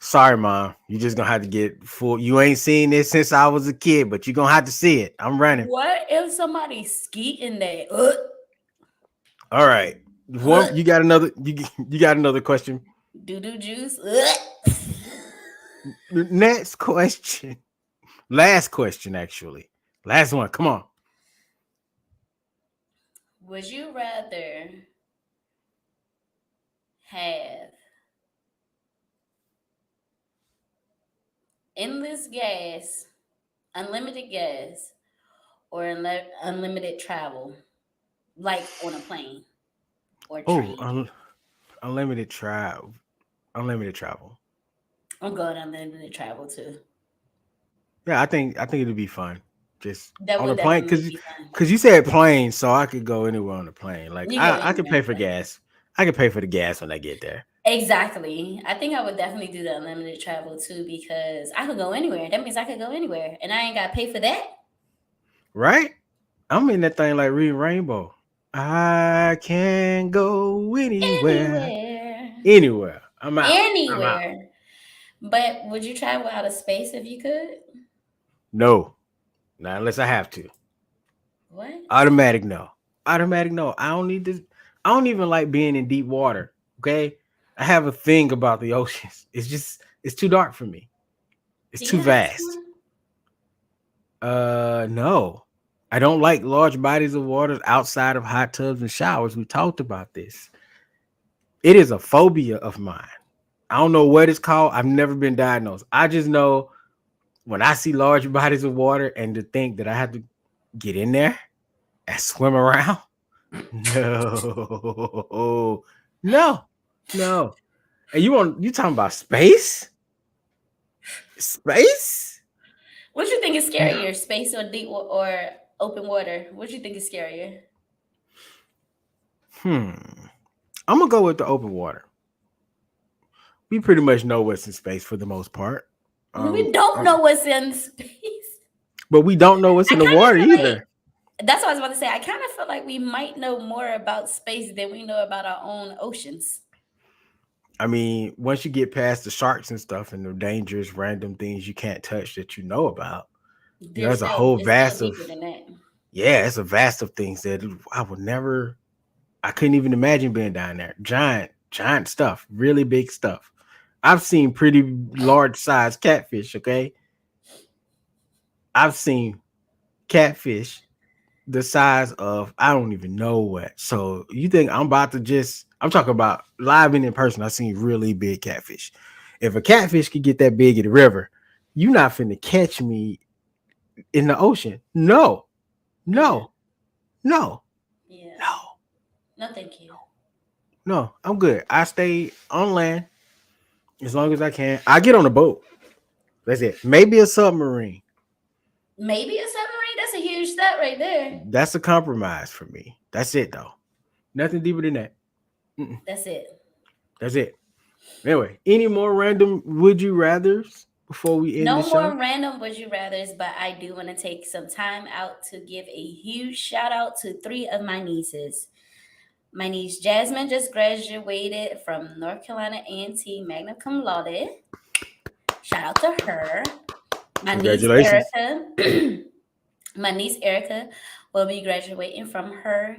Sorry, mom. You just gonna have to get full. You ain't seen this since I was a kid, but you gonna have to see it. I'm running. What if somebody skeet in there? All right. One, you got another. You got another question. Doo doo juice. Next question. Last question, actually. Last one. Come on. Would you rather have endless gas, unlimited gas, or unlimited travel, like on a plane or Oh, train? unlimited travel. Unlimited travel. I'm going unlimited travel too. Yeah, I think it'd be fun. Just That on would a plane, definitely because be fun. you said plane, so I could go anywhere on the plane. Like You go I could anywhere pay on a for plane. gas. I could pay for the gas when I get there. Exactly. I think I would definitely do the unlimited travel too because I could go anywhere. That means I could go anywhere, and I ain't got to pay for that. Right? I'm in that thing like reading Rainbow. I can go anywhere. Anywhere, Anywhere. I'm out. I'm out. anywhere. But would you travel out of space if you could? No. Not unless I have to. What? Automatic no. Automatic no. I don't need this. I don't even like being in deep water. Okay. I have a thing about the oceans. It's too dark for me. It's Do you too know how to vast. swim? No. I don't like large bodies of water outside of hot tubs and showers. We talked about this. It is a phobia of mine. I don't know what it's called. I've never been diagnosed. I just know when I see large bodies of water and to think that I have to get in there and swim around, no, no, no. And you talking about space? Space? What you think is No. scarier, space or or open water? What you think is scarier? Hmm. I'm gonna go with the open water. We pretty much know what's in space for the most part. We don't know what's in space. But we don't know what's I in the kind of water feel like either. that's what I was about to say. I kind of feel like we might know more about space than we know about our own oceans. I mean, once you get past the sharks and stuff and the dangerous random things you can't touch that you know about, there's a whole It's still vast of deeper than that. yeah, it's a vast of things that I would never I couldn't even imagine being down there. Giant stuff, really big stuff. I've seen pretty large size catfish, okay? I've seen catfish the size of I don't even know what. So you think I'm about to I'm talking about live and in person. I've seen really big catfish. If a catfish could get that big in the river, you not finna catch me in the ocean. No, Yeah, no, no, yeah. no, No, thank you. no. I'm good. I stay on land as long as I can. I get on a boat. That's it. Maybe a submarine. Maybe a submarine. That's a huge step right there. That's a compromise for me. That's it though. Nothing deeper than that. Mm-mm. That's it. That's it. Anyway, any more random would you rather's before we end the No more show? random would you rather's, but I do want to take some time out to give a huge shout out to three of my nieces. My niece Jasmine just graduated from North Carolina A&T magna cum laude. Shout out to her. My niece Congratulations. Erica. My niece Erica will be graduating from her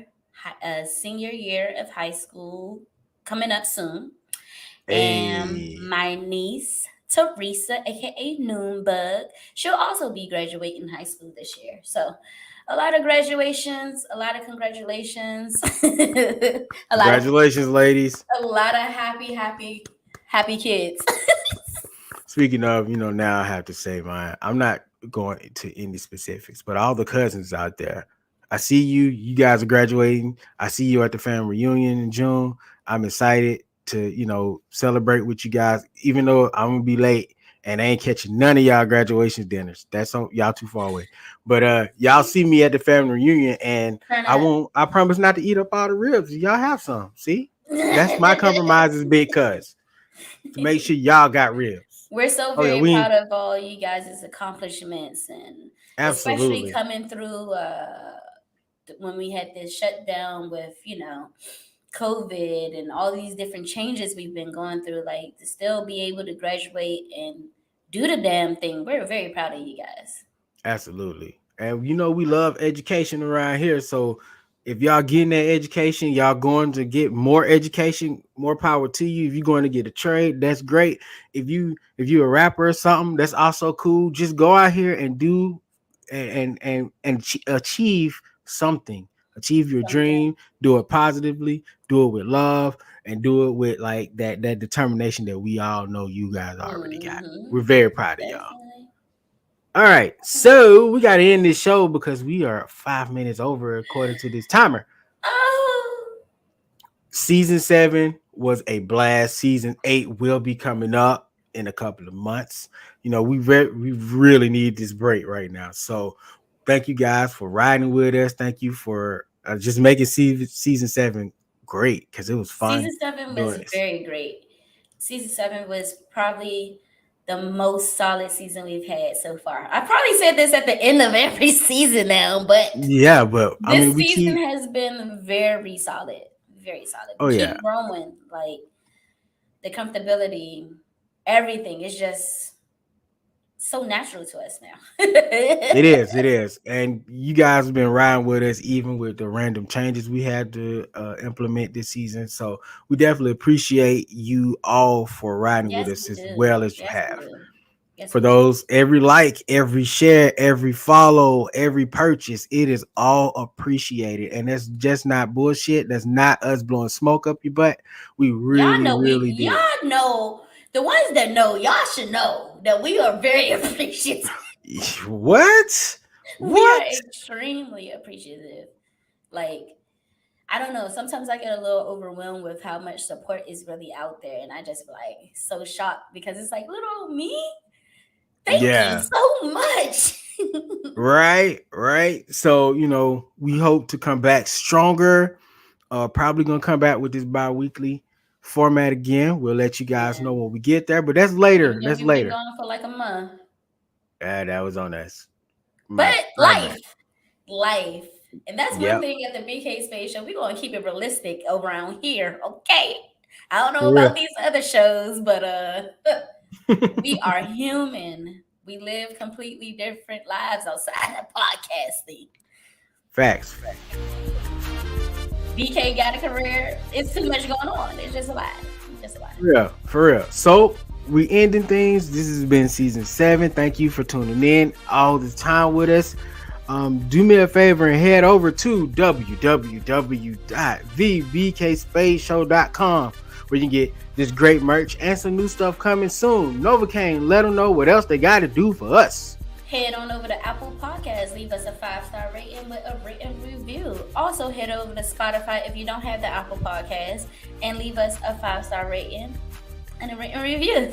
senior year of high school coming up soon. And Hey, my niece Teresa, aka Noonbug, she'll also be graduating high school this year. So a lot of graduations, a lot of congratulations, lot of congratulations, ladies. a lot of happy kids. Speaking of, now I have to say mine. I'm not going to any specifics, but all the cousins out there, I see you. You guys are graduating. I see you at the family reunion in June. I'm excited to, celebrate with you guys, even though I'm gonna be late and I ain't catching none of y'all graduation dinners. That's on y'all too far away. But y'all see me at the family reunion and Turn I up. won't I promise not to eat up all the ribs. Y'all have some. See? That's my compromise is big cuz to make sure y'all got ribs. We're so Oh yeah, very we proud of all you guys' accomplishments, and especially absolutely, coming through when we had this shutdown with COVID and all these different changes we've been going through. Like to still be able to graduate and do the damn thing. We're very proud of you guys. absolutely. And we love education around here. So if y'all getting that education, y'all going to get more education, more power to you. If you're going to get a trade, that's great. If you a rapper or something, that's also cool. Just go out here and do and achieve something. Achieve your Something. dream, do it positively, do it with love, and do it with like that determination that we all know you guys already got. Mm-hmm. We're very proud of y'all. Definitely. All right, so we got to end this show because we are 5 minutes over according to this timer. Oh, Season 7 was a blast. Season 8 will be coming up in a couple of months. We really need this break right now. So thank you guys for riding with us. Thank you for just making season 7 great because it was fun season 7 was doing this. very great. Season 7 was probably the most solid season we've had so far. I probably said this at the end of every season now, but Yeah, but I mean, this we season keep. has been very solid. Very solid. Oh We yeah, keep growing. Like the comfortability, everything is just so natural to us now. it is. It is. And you guys have been riding with us, even with the random changes we had to implement this season. So we definitely appreciate you all for riding with Yes, us we as do. well as you Yes, we have. do. Yes, For we do. those, every like, every share, every follow, every purchase, it is all appreciated. And that's just not bullshit. That's not us blowing smoke up your butt. We Y'all really, know really do. y'all know The ones that know, y'all should know that we are very appreciative. What? We are What? extremely appreciative. Like, I don't know. Sometimes I get a little overwhelmed with how much support is really out there, and I just like so shocked because it's like little me. Thank you Yeah. so much. Right. So, we hope to come back stronger. Probably gonna come back with this bi-weekly format again. We'll let you guys Yeah. know when we get there, but that's Even later. though That's we've been later. gone for like a month. That was on us. But My bad. life. And that's one Yep. thing at the BK Space Show. We're going to keep it realistic around here. Okay. I don't know For real. about these other shows, but we are human. We live completely different lives outside of podcasting. Facts. BK got a career. It's too much going on. It's just a lot. For real. So we ending things. This has been season 7. Thank you for tuning in all the time with us. Do me a favor and head over to www.thebkspadeshow.com where you can get this great merch and some new stuff coming soon. Novacaine, let them know what else they got to do for us. Head on over to Apple Podcasts, leave us a 5-star rating with a written review. Also head over to Spotify if you don't have the Apple Podcast and leave us a 5-star rating and a written review.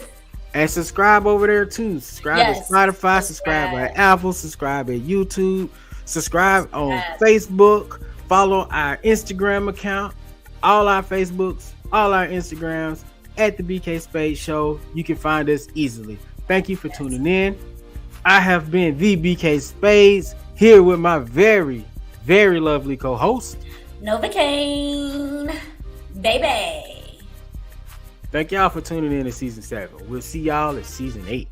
And subscribe over there too. Subscribe to Spotify, subscribe at Apple, subscribe at YouTube, subscribe on Facebook, follow our Instagram account, all our Facebooks, all our Instagrams at the BK Spades Show. You can find us easily. Thank you for tuning in. I have been the BK Spades here with my very, very lovely co-host, Novacaine, baby. Thank y'all for tuning in to season 7. We'll see y'all at season 8.